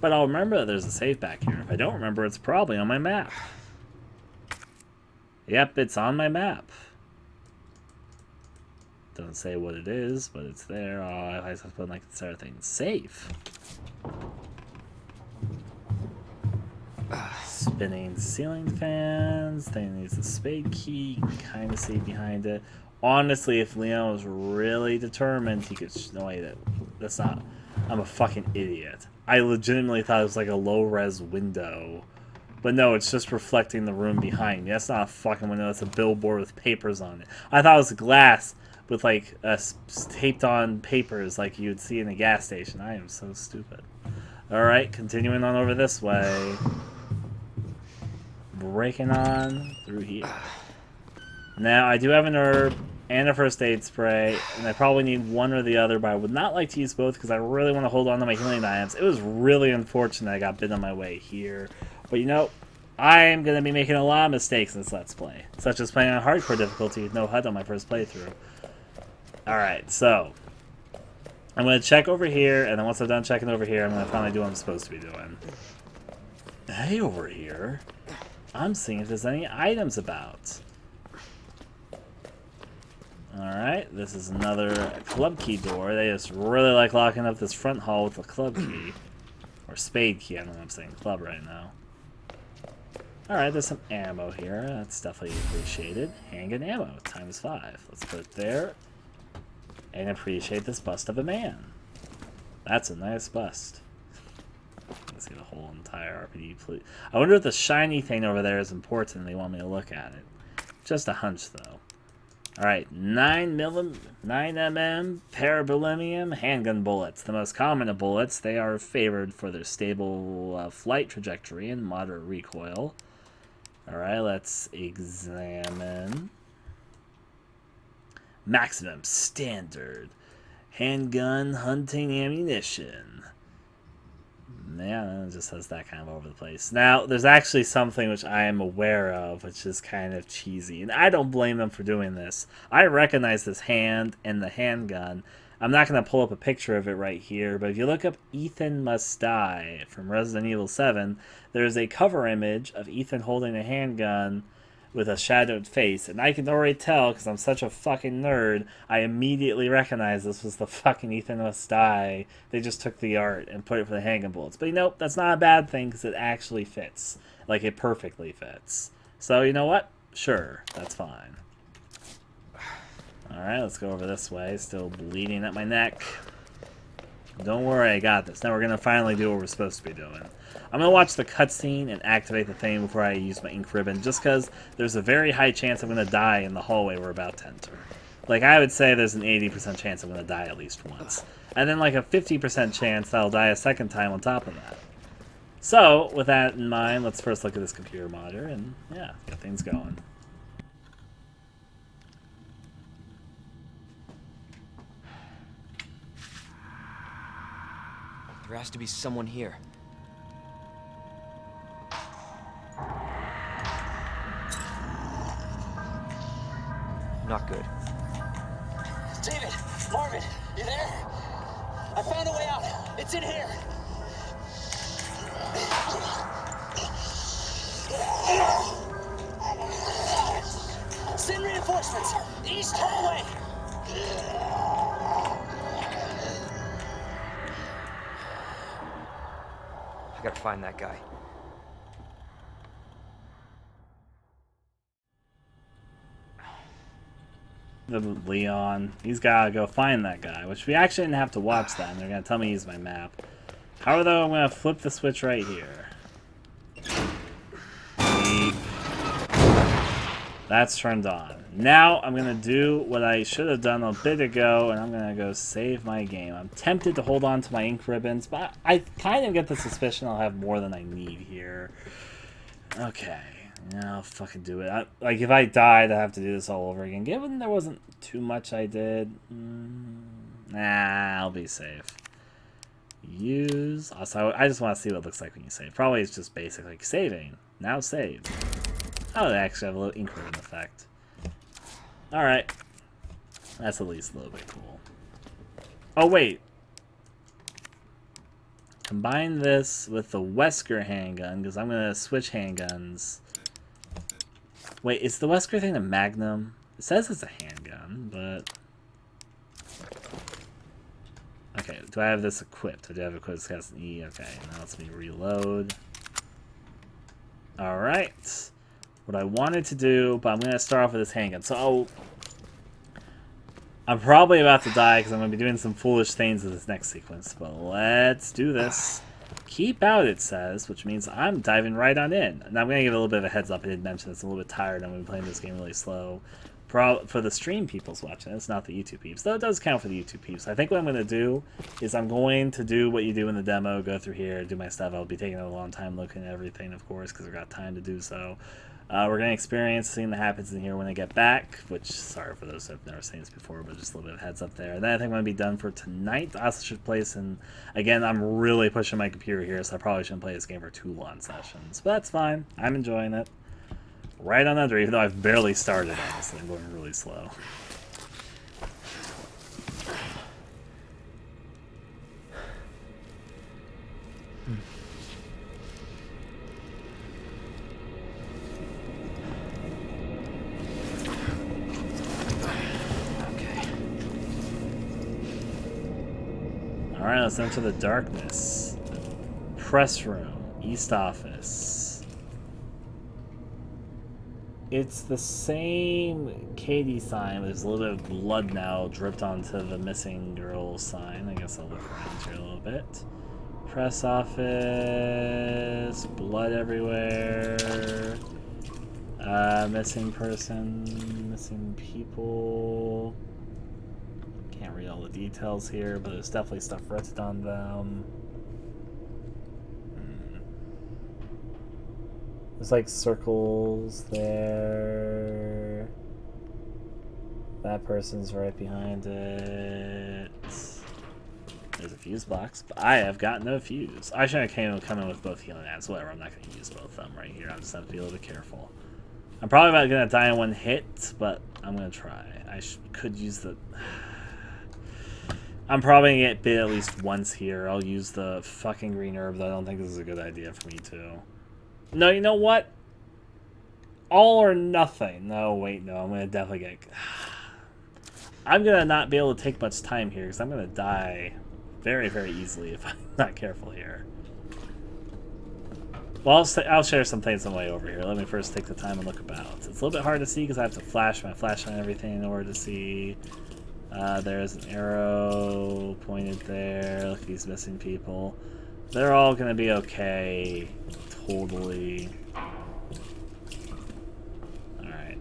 But I'll remember that there's a safe back here. If I don't remember, it's probably on my map. Yep, it's on my map. Doesn't say what it is, but it's there. Oh, I have to put like the start thing. Safe. Spinning ceiling fans. Thing needs a spade key. You can kind of see behind it. Honestly, if Leon was really determined, he could... No, wait, that's not... I'm a fucking idiot. I legitimately thought it was like a low-res window. But no, it's just reflecting the room behind me. That's not a fucking window. That's a billboard with papers on it. I thought it was glass with, like, taped on papers like you'd see in a gas station. I am so stupid. Alright, continuing on over this way. Breaking on through here. Now, I do have an herb and a first aid spray, and I probably need one or the other, but I would not like to use both because I really want to hold on to my healing items. It was really unfortunate I got bit on my way here. But you know, I am going to be making a lot of mistakes in this Let's Play, such as playing on hardcore difficulty with no HUD on my first playthrough. Alright, so I'm going to check over here, and then once I'm done checking over here, I'm going to finally do what I'm supposed to be doing. Hey, over here. I'm seeing if there's any items about. Alright, this is another club key door. They just really like locking up this front hall with a club key. Or spade key, I don't know what I'm saying club right now. Alright, there's some ammo here. That's definitely appreciated. Handgun ammo, ×5. Let's put it there. And appreciate this bust of a man. That's a nice bust. Let's get a whole entire RPD, please. I wonder if the shiny thing over there is important and they want me to look at it. Just a hunch, though. Alright, 9mm parabellum handgun bullets. The most common of bullets, they are favored for their stable flight trajectory and moderate recoil. Alright, let's examine. Maximum standard handgun hunting ammunition. Yeah, it just says that kind of over the place. Now, there's actually something which I am aware of, which is kind of cheesy. And I don't blame them for doing this. I recognize this hand and the handgun. I'm not going to pull up a picture of it right here, but if you look up Ethan Must Die from Resident Evil 7, there's a cover image of Ethan holding a handgun with a shadowed face, and I can already tell, because I'm such a fucking nerd, I immediately recognized this was the fucking Ethan Must Die. They just took the art and put it for the handgun bullets. But you know, that's not a bad thing, because it actually fits. Like, it perfectly fits. So, you know what? Sure, that's fine. Alright, let's go over this way. Still bleeding at my neck. Don't worry, I got this. Now we're going to finally do what we're supposed to be doing. I'm going to watch the cutscene and activate the thing before I use my ink ribbon, just because there's a very high chance I'm going to die in the hallway we're about to enter. Like, I would say there's an 80% chance I'm going to die at least once. And then like a 50% chance that I'll die a second time on top of that. So, with that in mind, let's first look at this computer monitor and, yeah, get things going. There has to be someone here. Not good. David! Marvin! You there? I found a way out! It's in here! Send reinforcements! East hallway! I gotta find that guy. Leon, he's gotta go find that guy, which we actually didn't have to watch that, and they're gonna tell me to use my map. However, though, I'm gonna flip the switch right here. That's turned on. Now I'm gonna do what I should have done a bit ago, and I'm gonna go save my game. I'm tempted to hold on to my ink ribbons, but I kind of get the suspicion I'll have more than I need here. Okay. Yeah, I'll fucking do it. Like, if I died, I have to do this all over again. Given there wasn't too much I did, nah, I'll be safe. Use. Also, I just want to see what it looks like when you save. Probably it's just basic, like saving. Now save. Oh, they actually have a little ink ribbon effect. Alright. That's at least a little bit cool. Oh, wait. Combine this with the Wesker handgun, because I'm going to switch handguns. Wait, is the Wesker thing a Magnum? It says it's a handgun, but... Okay, do I have this equipped? I do have it equipped. This has an E. Okay, now lets me reload. Alright. What I wanted to do, but I'm going to start off with this handgun. So, I'm probably about to die because I'm going to be doing some foolish things in this next sequence. But let's do this. Keep out, it says, which means I'm diving right on in. Now, I'm going to give a little bit of a heads up. I did mention it's a little bit tired. I'm going to be playing this game really slow. For the stream people's watching it's not the YouTube peeps. Though it does count for the YouTube peeps. I think what I'm going to do is I'm going to do what you do in the demo. Go through here, do my stuff. I'll be taking a long time looking at everything, of course, because I've got time to do so. We're going to experience seeing that happens in here when I get back, which, sorry for those who have never seen this before, but just a little bit of heads up there. And then I think I'm going to be done for tonight. I also should play some, again, I'm really pushing my computer here, so I probably shouldn't play this game for 2 long sessions. But that's fine. I'm enjoying it. Right on under, even though I've barely started, honestly. I'm going really slow. Alright, let's enter the darkness. Press room. East office. It's the same Katie sign, but there's a little bit of blood now dripped onto the missing girl sign. I guess I'll look around here a little bit. Press office. Blood everywhere. Missing person. Missing people. Can't read all the details here, but there's definitely stuff written on them. There's like circles there. That person's right behind it. There's a fuse box, but I have got no fuse. I should have come in with both healing items. Whatever, I'm not going to use both of them right here. I just have to be a little bit careful. I'm probably not going to die in one hit, but I'm going to try. I could use the... I'm probably going to get bit at least once here. I'll use the fucking green herb, though I don't think this is a good idea for me to. No, you know what? All or nothing. No, wait, no. I'm going to definitely get... I'm going to not be able to take much time here, because I'm going to die very, very easily if I'm not careful here. Well, I'll share some things on the way over here. Let me first take the time and look about. It's a little bit hard to see because I have to flash my flashlight and everything in order to see. There's an arrow pointed there. Look at these missing people. They're all going to be okay. Totally. Alright.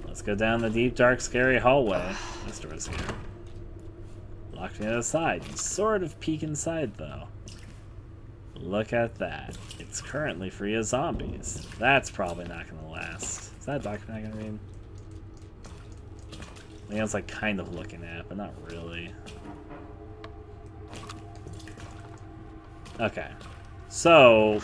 Let's go down the deep, dark, scary hallway. This door's here. Locked me on the other side. You sort of peek inside, though. Look at that. It's currently free of zombies. That's probably not going to last. Is that a document I can read? I think I was like kind of looking at, but not really. Okay. So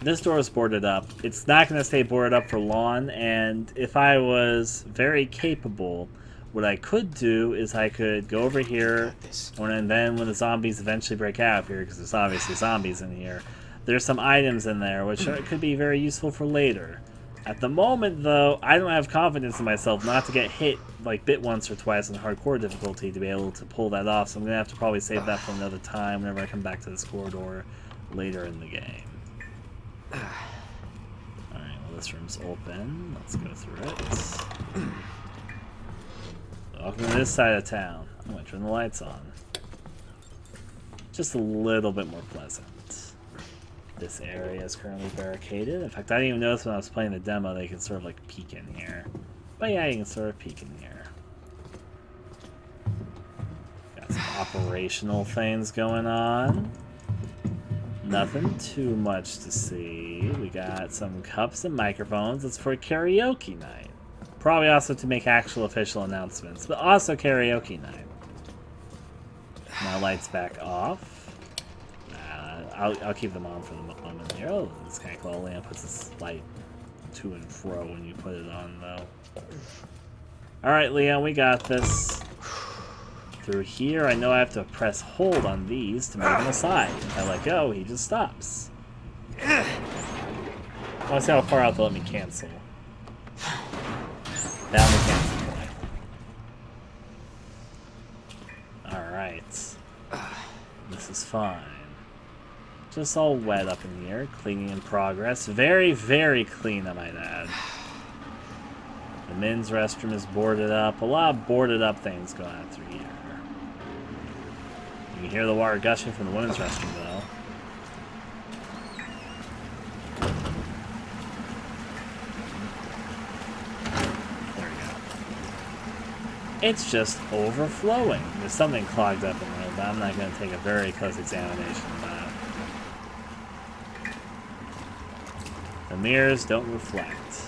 this door is boarded up. It's not going to stay boarded up for long, and if I was very capable, what I could do is I could go over here, and then when the zombies eventually break out of here, because there's obviously zombies in here, there's some items in there which could be very useful for later. At the moment, though, I don't have confidence in myself not to get hit, like, bit once or twice in hardcore difficulty to be able to pull that off, so I'm going to have to probably save that for another time whenever I come back to this corridor later in the game. Alright, well, this room's open. Let's go through it. Welcome to this side of town. I'm going to turn the lights on. Just a little bit more pleasant. This area is currently barricaded. In fact, I didn't even notice when I was playing the demo they can sort of like peek in here. But yeah, you can sort of peek in here. Got some operational things going on. Nothing too much to see. We got some cups and microphones. It's for karaoke night. Probably also to make actual official announcements, but also karaoke night. Now lights back off. I'll keep them on for the moment here. Oh, this kind of cool. Lamp puts this light to and fro when you put it on, though. Alright, Leon, we got this. Through here, I know I have to press hold on these to move him aside. If I let go, he just stops. I want to see how far out they'll let me cancel. Down the cancel point. Alright. This is fine. Just all wet up in here. Cleaning in progress. Very, very clean, I might add. The men's restroom is boarded up. A lot of boarded up things going on through here. You can hear the water gushing from the women's restroom, though. There we go. It's just overflowing. There's something clogged up in there, but I'm not going to take a very close examination of that. The mirrors don't reflect.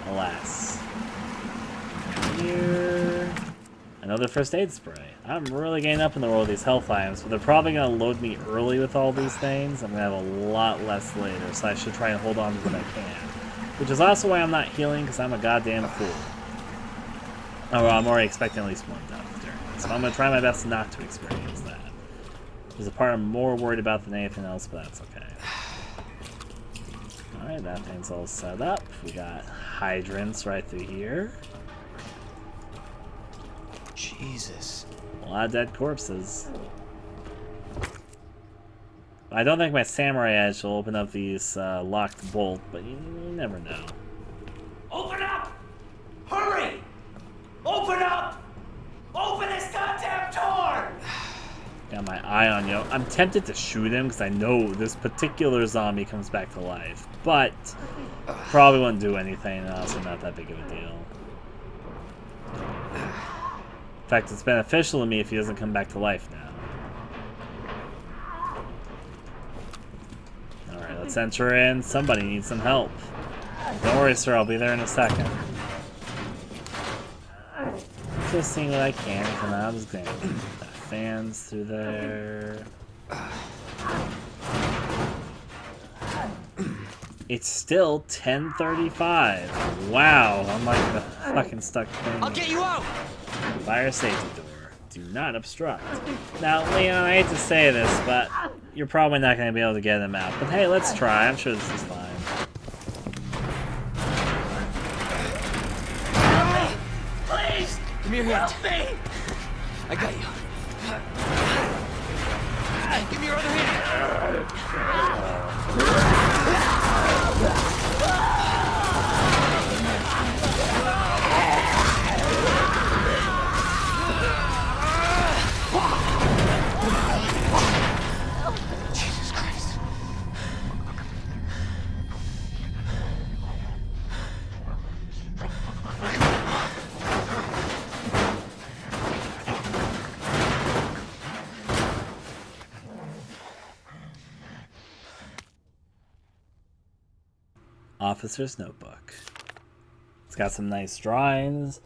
Alas. Here. Another first aid spray. I'm really getting up in the world of these health items, but they're probably going to load me early with all these things. I'm going to have a lot less later, so I should try and hold on to what I can. Which is also why I'm not healing, because I'm a goddamn fool. Oh, well, I'm already expecting at least one death during this, so I'm going to try my best not to experience that. There's a part I'm more worried about than anything else, but that's okay. Alright, that thing's all set up. We got hydrants right through here. Jesus. A lot of dead corpses. I don't think my samurai edge will open up these locked bolt, but you never know. Open up! Hurry! Open up! Open this goddamn door! Got my eye on you. I'm tempted to shoot him because I know this particular zombie comes back to life, but probably won't do anything, and also not that big of a deal. In fact, it's beneficial to me if he doesn't come back to life now. Alright, let's enter in. Somebody needs some help. Don't worry, sir, I'll be there in a second. just seeing what I can come out. Just going the fans through there. It's still 10:35. Wow, I'm like the fucking stuck thing. I'll get you out! Fire safety door. Do not obstruct. Now, Leon, I hate to say this, but you're probably not going to be able to get him out. But hey, let's try. I'm sure this is fine. Please! Give me your hand. Help me! I got you. Give me your other hand. Jesus Christ. Officer's notebook. It's got some nice drawings,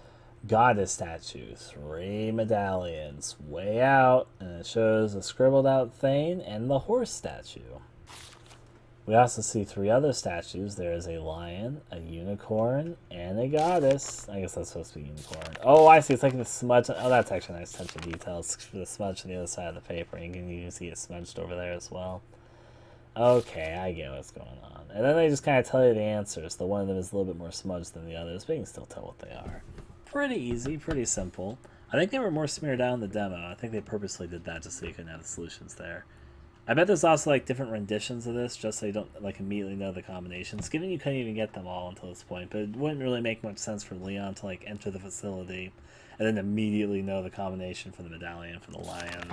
goddess statues, 3 medallions, way out, and it shows a scribbled out Thane and the horse statue. We also see 3 other statues. There is a lion, a unicorn, and a goddess. I guess that's supposed to be a unicorn. Oh, I see. It's like the smudge. Oh, that's actually a nice touch of detail. It's for the smudge on the other side of the paper. You can see it smudged over there as well. Okay, I get what's going on. And then they just kind of tell you the answers. The one of them is a little bit more smudged than the others, but you can still tell what they are. Pretty easy, pretty simple. I think they were more smeared out in the demo. I think they purposely did that just so you couldn't have the solutions there. I bet there's also like different renditions of this just so you don't like immediately know the combinations. Given you couldn't even get them all until this point, but it wouldn't really make much sense for Leon to like enter the facility and then immediately know the combination for the medallion for the lions.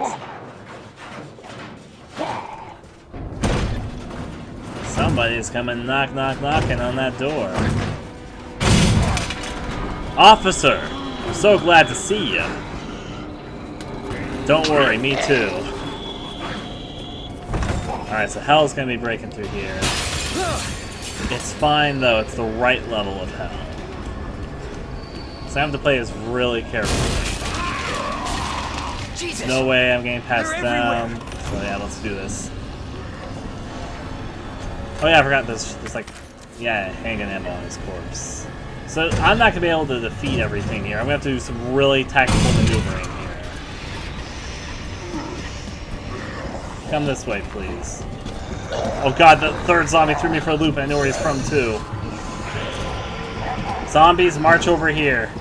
Somebody's coming knocking on that door. Officer! I'm so glad to see you. Don't worry, me too. Alright, so hell's gonna be breaking through here. It's fine though, it's the right level of hell. So I have to play this really carefully. Jesus. No way I'm getting past them. So yeah, let's do this. Oh yeah, I forgot there's like, yeah, handgun ammo on his corpse. So I'm not going to be able to defeat everything here. I'm going to have to do some really tactical maneuvering here. Come this way, please. Oh god, the third zombie threw me for a loop. I know where he's from, too. Zombies, march over here.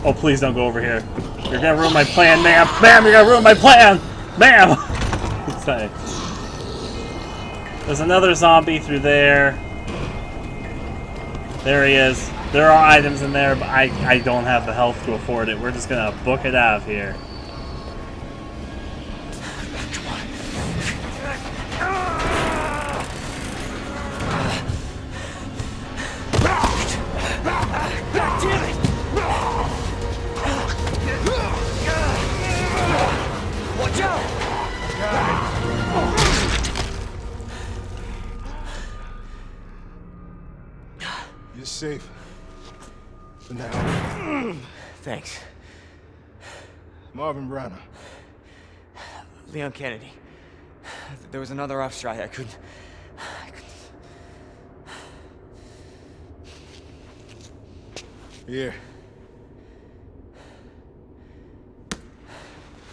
Oh, please don't go over here. You're going to ruin my plan, ma'am. Ma'am, you're going to ruin my plan! Ma'am! Sorry. There's another zombie through there. There he is. There are items in there, but I don't have the health to afford it. We're just gonna book it out of here. Watch out! You're safe. For now. Thanks. Marvin Browner. Leon Kennedy. There was another off strike. I couldn't... Here.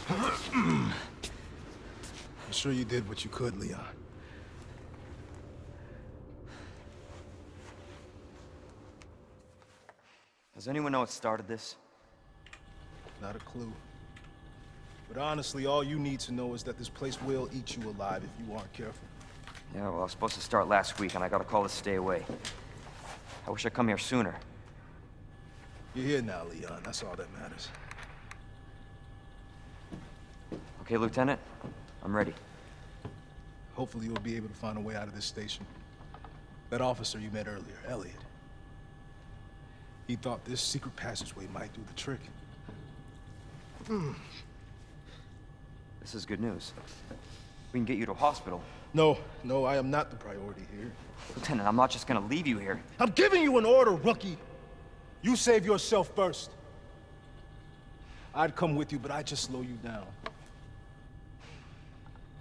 I'm sure you did what you could, Leon. Does anyone know what started this? Not a clue. But honestly, all you need to know is that this place will eat you alive if you aren't careful. Yeah, well, I was supposed to start last week, and I got a call to stay away. I wish I'd come here sooner. You're here now, Leon. That's all that matters. Okay, Lieutenant? I'm ready. Hopefully you'll be able to find a way out of this station. That officer you met earlier, Elliot. He thought this secret passageway might do the trick. This is good news. We can get you to a hospital. No, I am not the priority here. Lieutenant, I'm not just gonna leave you here. I'm giving you an order, rookie! You save yourself first. I'd come with you, but I'd just slow you down.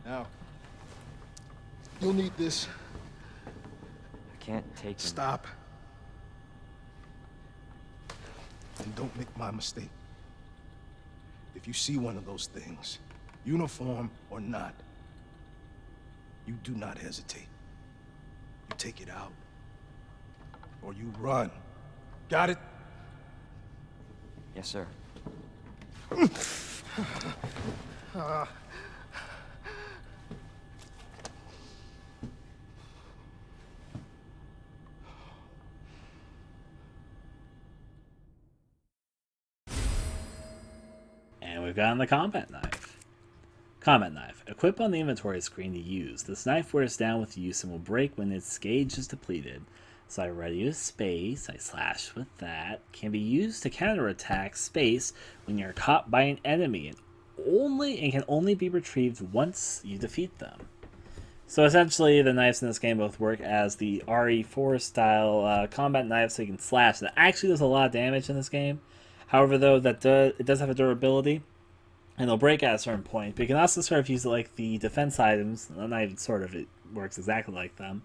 Now, you'll need this. I can't take him. Stop. And don't make my mistake. If you see one of those things, uniform or not, you do not hesitate. You take it out, or you run. Got it? Yes, sir. And we've gotten the combat knife. Combat knife. Equip on the inventory screen to use. This knife wears down with use and will break when its gauge is depleted. So I ready with space, I slash with that. Can be used to counterattack space when you're caught by an enemy and can only be retrieved once you defeat them. So essentially the knives in this game both work as the RE4 style combat knives, so you can slash. That actually does a lot of damage in this game. However, though, it does have a durability, and they'll break at a certain point. But you can also sort of use it like the defense items, not even sort of, it works exactly like them,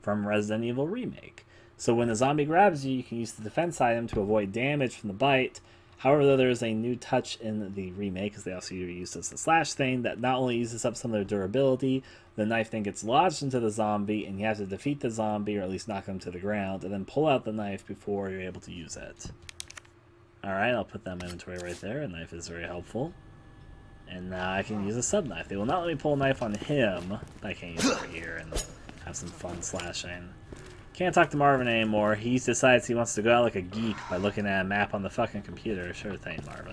from Resident Evil Remake. So when a zombie grabs you, you can use the defense item to avoid damage from the bite. However, though, there is a new touch in the Remake, because they also use this as a slash thing, that not only uses up some of their durability, the knife then gets lodged into the zombie, and you have to defeat the zombie, or at least knock him to the ground, and then pull out the knife before you're able to use it. Alright, I'll put that in my inventory right there. A knife is very helpful. And now I can use a sub-knife. They will not let me pull a knife on him, but I can use it over here and have some fun slashing. Can't talk to Marvin anymore. He decides he wants to go out like a geek by looking at a map on the fucking computer. Sure thing, Marvin.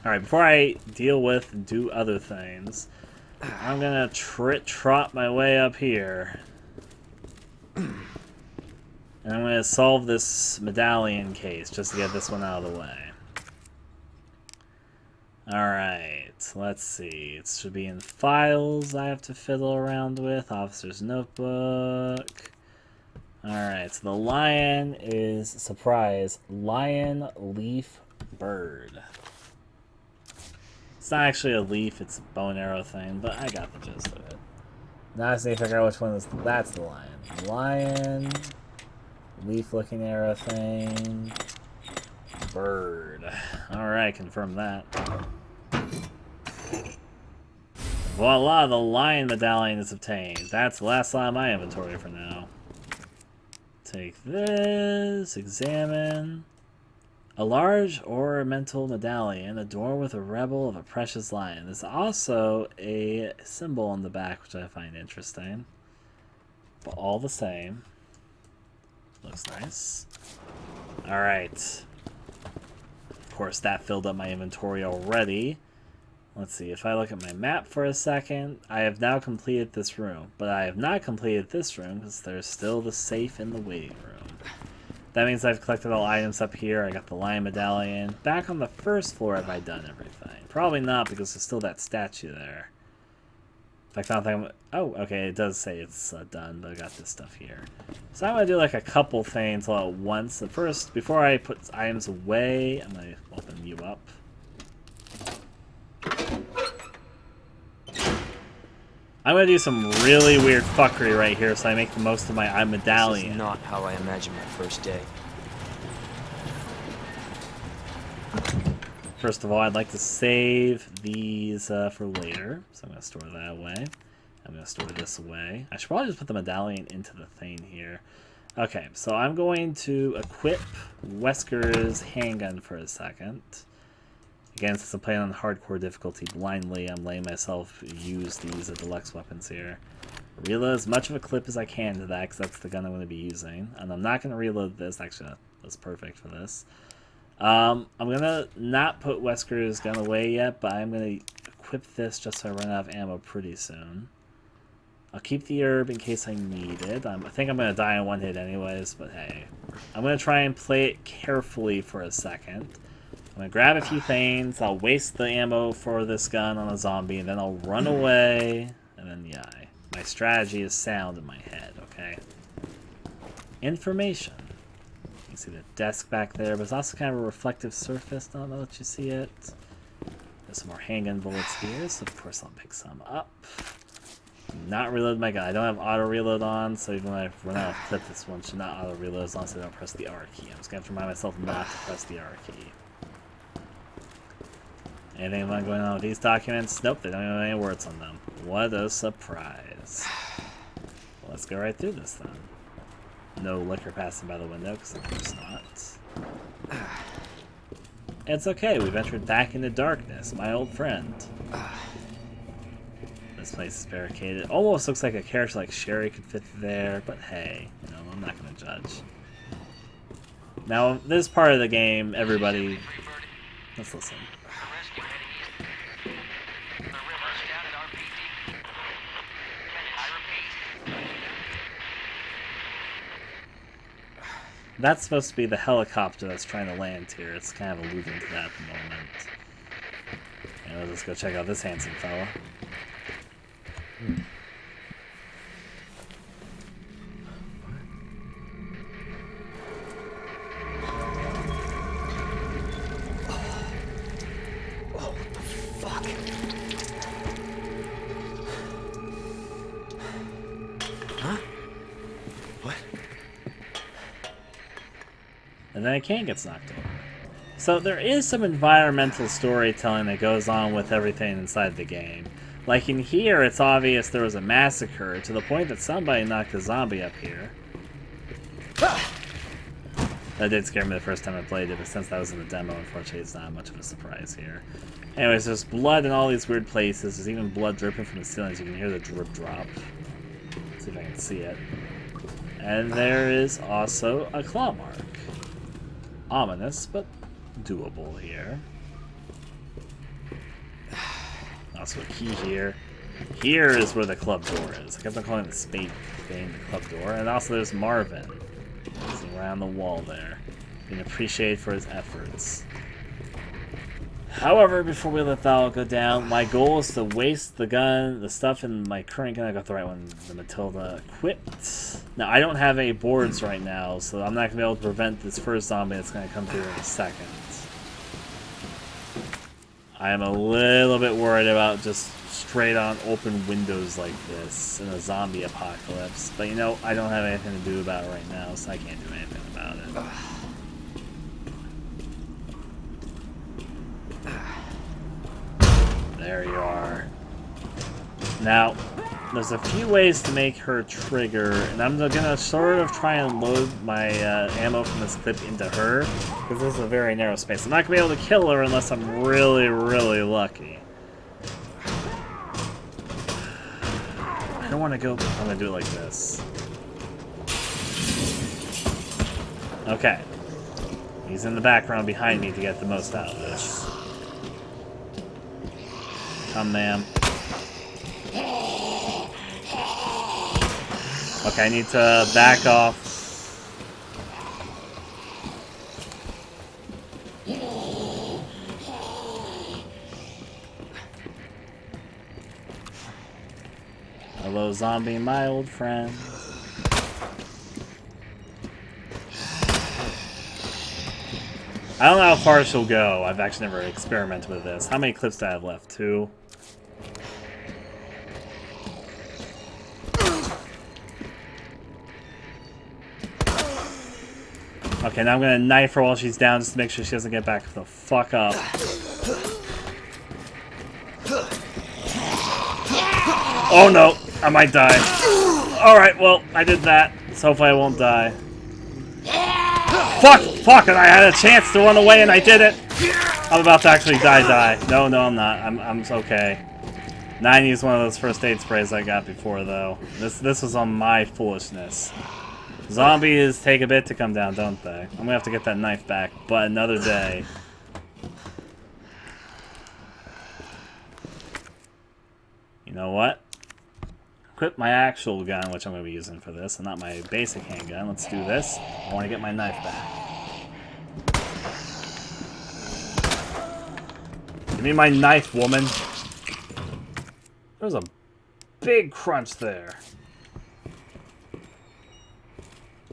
Alright, before I deal with and do other things, I'm gonna trot my way up here. And I'm going to solve this medallion case just to get this one out of the way. Alright, let's see. It should be in files I have to fiddle around with. Officer's notebook. Alright, so the lion is, surprise, lion, leaf, bird. It's not actually a leaf, it's a bow and arrow thing, but I got the gist of it. Now I just need to figure out which one is, that's the lion. Lion... leaf-looking arrow thing. Bird. Alright, confirm that. Voila, the lion medallion is obtained. That's the last slot in my inventory for now. Take this, examine. A large ornamental medallion adorned with a rebel of a precious lion. There's also a symbol on the back, which I find interesting. But all the same. Looks nice. Alright. Of course, that filled up my inventory already. Let's see, if I look at my map for a second, I have now completed this room. But I have not completed this room because there's still the safe in the waiting room. That means I've collected all items up here. I got the lion medallion. Back on the first floor, have I done everything? Probably not, because there's still that statue there. I found thing. Oh, okay, it does say it's done, but I got this stuff here. So I'm going to do like a couple things all at once. So first, before I put items away, I'm going to open you up. I'm going to do some really weird fuckery right here so I make the most of my medallion. This is not how I imagined my first day. First of all, I'd like to save these for later, so I'm going to store that away. I'm going to store this away. I should probably just put the medallion into the thing here. Okay, so I'm going to equip Wesker's handgun for a second. Again, since I'm playing on hardcore difficulty blindly, I'm letting myself use these deluxe weapons here. Reload as much of a clip as I can to that, because that's the gun I'm going to be using. And I'm not going to reload this. Actually, that's perfect for this. I'm going to not put Wesker's gun away yet, but I'm going to equip this just so I run out of ammo pretty soon. I'll keep the herb in case I need it. I think I'm going to die in one hit anyways, but hey. I'm going to try and play it carefully for a second. I'm going to grab a few things, I'll waste the ammo for this gun on a zombie, and then I'll run away, and then yeah, my strategy is sound in my head, okay? Information. You see the desk back there, but it's also kind of a reflective surface. Don't know that you see it. There's some more handgun bullets here, so of course I'll pick some up. Not reload my gun. I don't have auto reload on, so even when I run out of clip, this one should not auto reload as long as I don't press the R key. I'm just gonna have to remind myself not to press the R key. Anything going on with these documents? Nope, they don't have any words on them. What a surprise. Well, let's go right through this then. No liquor passing by the window, because of course not. It's okay, we've entered back into darkness, my old friend. This place is barricaded. Almost looks like a character like Sherry could fit there, but hey, you know, I'm not going to judge. Now, this part of the game, everybody... Let's listen. That's supposed to be the helicopter that's trying to land here. It's kind of alluding to that at the moment. Anyway, let's go check out this handsome fella. Oh, fuck. Huh? What? And then a can gets knocked over. So there is some environmental storytelling that goes on with everything inside the game. Like in here, it's obvious there was a massacre to the point that somebody knocked a zombie up here. That did scare me the first time I played it, but since that was in the demo, unfortunately it's not much of a surprise here. Anyways, there's blood in all these weird places. There's even blood dripping from the ceilings. You can hear the drip drop. Let's see if I can see it. And there is also a claw mark. Ominous, but doable here. Also a key here. Here is where the club door is. I kept on calling it the spade thing, the club door. And also there's Marvin. Sitting around the wall there. Being appreciated for his efforts. However, before we let that all go down, my goal is to waste the gun, the stuff in my current gun. I got the right one, the Matilda, equipped. Now, I don't have any boards right now, so I'm not going to be able to prevent this first zombie that's going to come through in a second. I am a little bit worried about just straight on open windows like this in a zombie apocalypse. But you know, I don't have anything to do about it right now, so I can't do anything about it. There you are. Now, there's a few ways to make her trigger, and I'm gonna sort of try and load my ammo from this clip into her, because this is a very narrow space. I'm not gonna be able to kill her unless I'm really, really lucky. I don't want to go. I'm gonna do it like this. Okay. He's in the background behind me to get the most out of this. Come, ma'am. Okay, I need to back off. Hello, zombie, my old friend. I don't know how far she'll go. I've actually never experimented with this. How many clips do I have left? 2? Okay, now I'm gonna knife her while she's down just to make sure she doesn't get back the fuck up. Oh no, I might die. Alright, well, I did that, so hopefully I won't die. Fuck, and I had a chance to run away and I did it! I'm about to actually die. No, I'm not. I'm okay. 90 is one of those first aid sprays I got before, though. This was on my foolishness. Zombies take a bit to come down, don't they? I'm gonna have to get that knife back, but another day. You know what? Equip my actual gun, which I'm gonna be using for this, and not my basic handgun. Let's do this. I want to get my knife back. Give me my knife, woman. There's a big crunch there.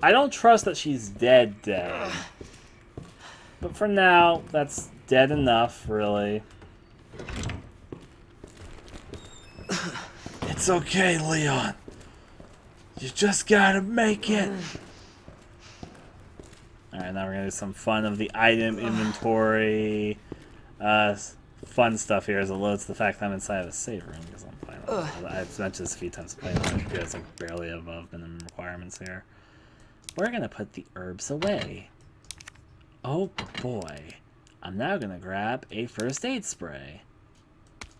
I don't trust that she's dead. But for now, that's dead enough, really. It's okay, Leon. You just gotta make it. Alright, now we're gonna do some fun of the item inventory. Fun stuff here as it loads the fact that I'm inside of a save room because I'm playing. I've mentioned this a few times playing on my computer. It's like barely above minimum requirements here. We're gonna put the herbs away. Oh boy. I'm now gonna grab a first aid spray.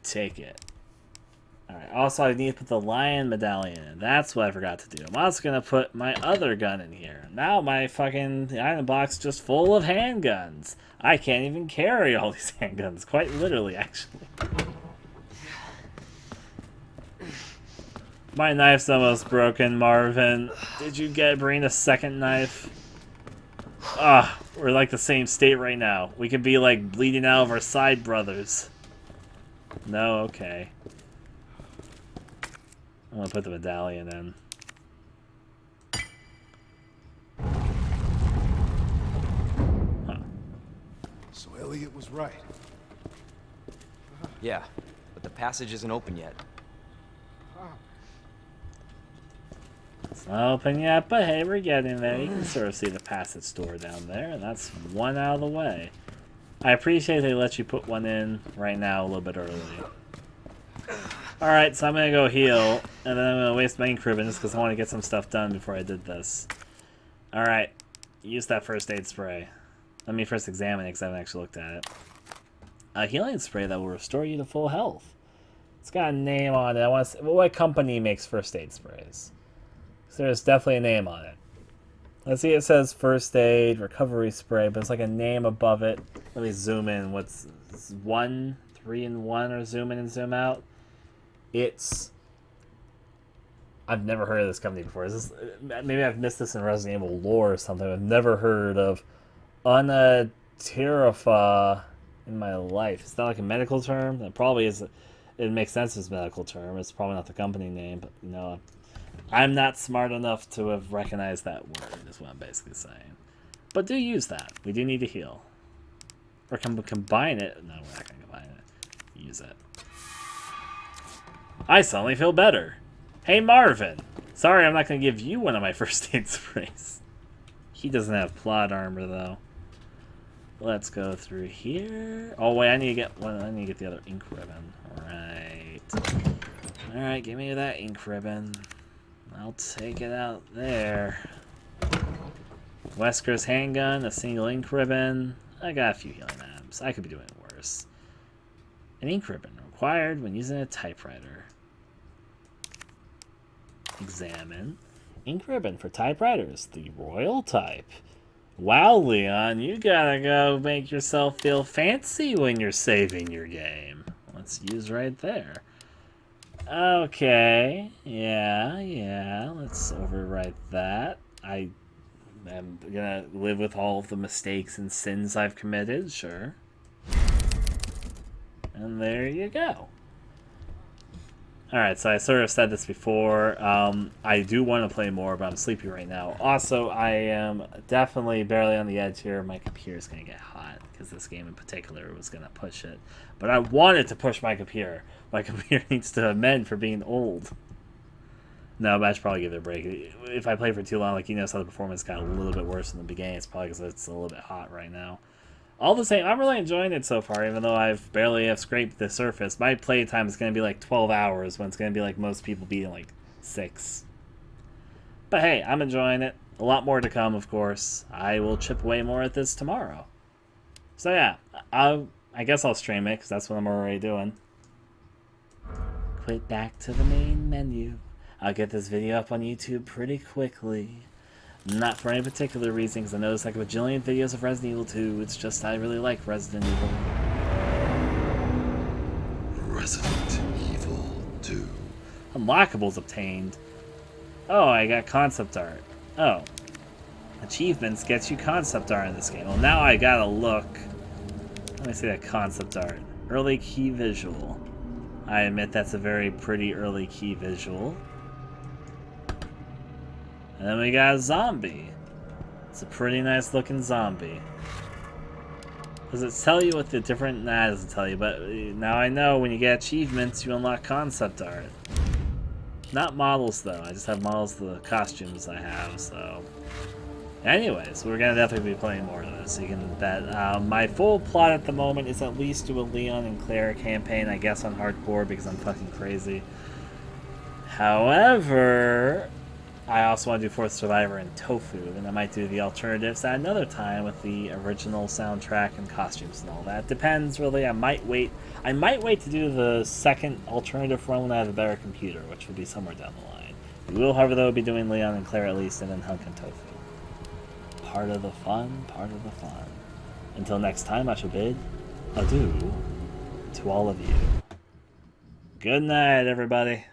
Take it. Alright, also I need to put the lion medallion in. That's what I forgot to do. I'm also gonna put my other gun in here. Now my fucking item box is just full of handguns. I can't even carry all these handguns. Quite literally, actually. My knife's almost broken, Marvin. Did you bring a second knife? Ah, we're like the same state right now. We could be like bleeding out of our side brothers. No, okay. I'm gonna put the medallion in. Huh. So Elliot was right. Yeah, but the passage isn't open yet. It's not open yet, but hey, we're getting there. You can sort of see the passage door down there, and that's one out of the way. I appreciate they let you put one in right now a little bit early. Alright, so I'm gonna go heal, and then I'm gonna waste my ink ribbons because I want to get some stuff done before I did this. Alright, use that first aid spray. Let me first examine it because I haven't actually looked at it. A healing spray that will restore you to full health. It's got a name on it. I want to see what company makes first aid sprays. So there's definitely a name on it. Let's see, it says first aid recovery spray, but it's like a name above it. Let me zoom in. What's 1, 3, and 1, or zoom in and zoom out? I've never heard of this company before. Is this, maybe I've missed this in Resident Evil lore or something. I've never heard of Unaterifa in my life. Is that like a medical term? It probably is. It makes sense as a medical term. It's probably not the company name, but you know, I'm not smart enough to have recognized that word, is what I'm basically saying. But do use that. We do need to heal. Or combine it. No, we're not going to combine it. Use it. I suddenly feel better. Hey, Marvin. Sorry, I'm not going to give you one of my first aid sprays. He doesn't have plot armor, though. Let's go through here. Oh, wait, I need to get one. I need to get the other ink ribbon. Alright, give me that ink ribbon. I'll take it out there. Wesker's handgun, a single ink ribbon. I got a few healing items. I could be doing worse. An ink ribbon required when using a typewriter. Examine. Ink ribbon for typewriters, the royal type. Wow, Leon, you gotta go make yourself feel fancy when you're saving your game. Let's use right there. Okay, yeah, let's overwrite that. I am gonna live with all of the mistakes and sins I've committed, sure. And there you go. Alright, so I sort of said this before. I do want to play more, but I'm sleepy right now. Also, I am definitely barely on the edge here. My computer's going to get hot, because this game in particular was going to push it. But I wanted to push my computer. My computer needs to amend for being old. No, but I should probably give it a break. If I play for too long, like you notice how the performance got a little bit worse in the beginning, it's probably because it's a little bit hot right now. All the same, I'm really enjoying it so far, even though I've barely have scraped the surface. My playtime is going to be like 12 hours, when it's going to be like most people being like 6. But hey, I'm enjoying it. A lot more to come, of course. I will chip away more at this tomorrow. So yeah, I guess I'll stream it, because that's what I'm already doing. Quit back to the main menu. I'll get this video up on YouTube pretty quickly. Not for any particular reason, because I know there's like a bajillion videos of Resident Evil 2. It's just I really like Resident Evil. Resident Evil 2. Unlockables obtained. Oh, I got concept art. Oh. Achievements gets you concept art in this game. Well, now I gotta look. Let me see that concept art. Early key visual. I admit that's a very pretty early key visual. And then we got a zombie. It's a pretty nice looking zombie. Does it tell you what the different... Nah, it doesn't tell you, but now I know when you get achievements, you unlock concept art. Not models, though. I just have models of the costumes I have, so... Anyways, we're gonna definitely be playing more of this. You can my full plot at the moment is at least do a Leon and Claire campaign, I guess, on hardcore because I'm fucking crazy. However, I also want to do Fourth Survivor and Tofu, and I might do the alternatives at another time with the original soundtrack and costumes and all that. Depends, really. I might wait to do the second alternative run when I have a better computer, which will be somewhere down the line. We will, however, though, be doing Leon and Claire at least, and then Hunk and Tofu. Part of the fun, part of the fun. Until next time, I shall bid adieu to all of you. Good night, everybody.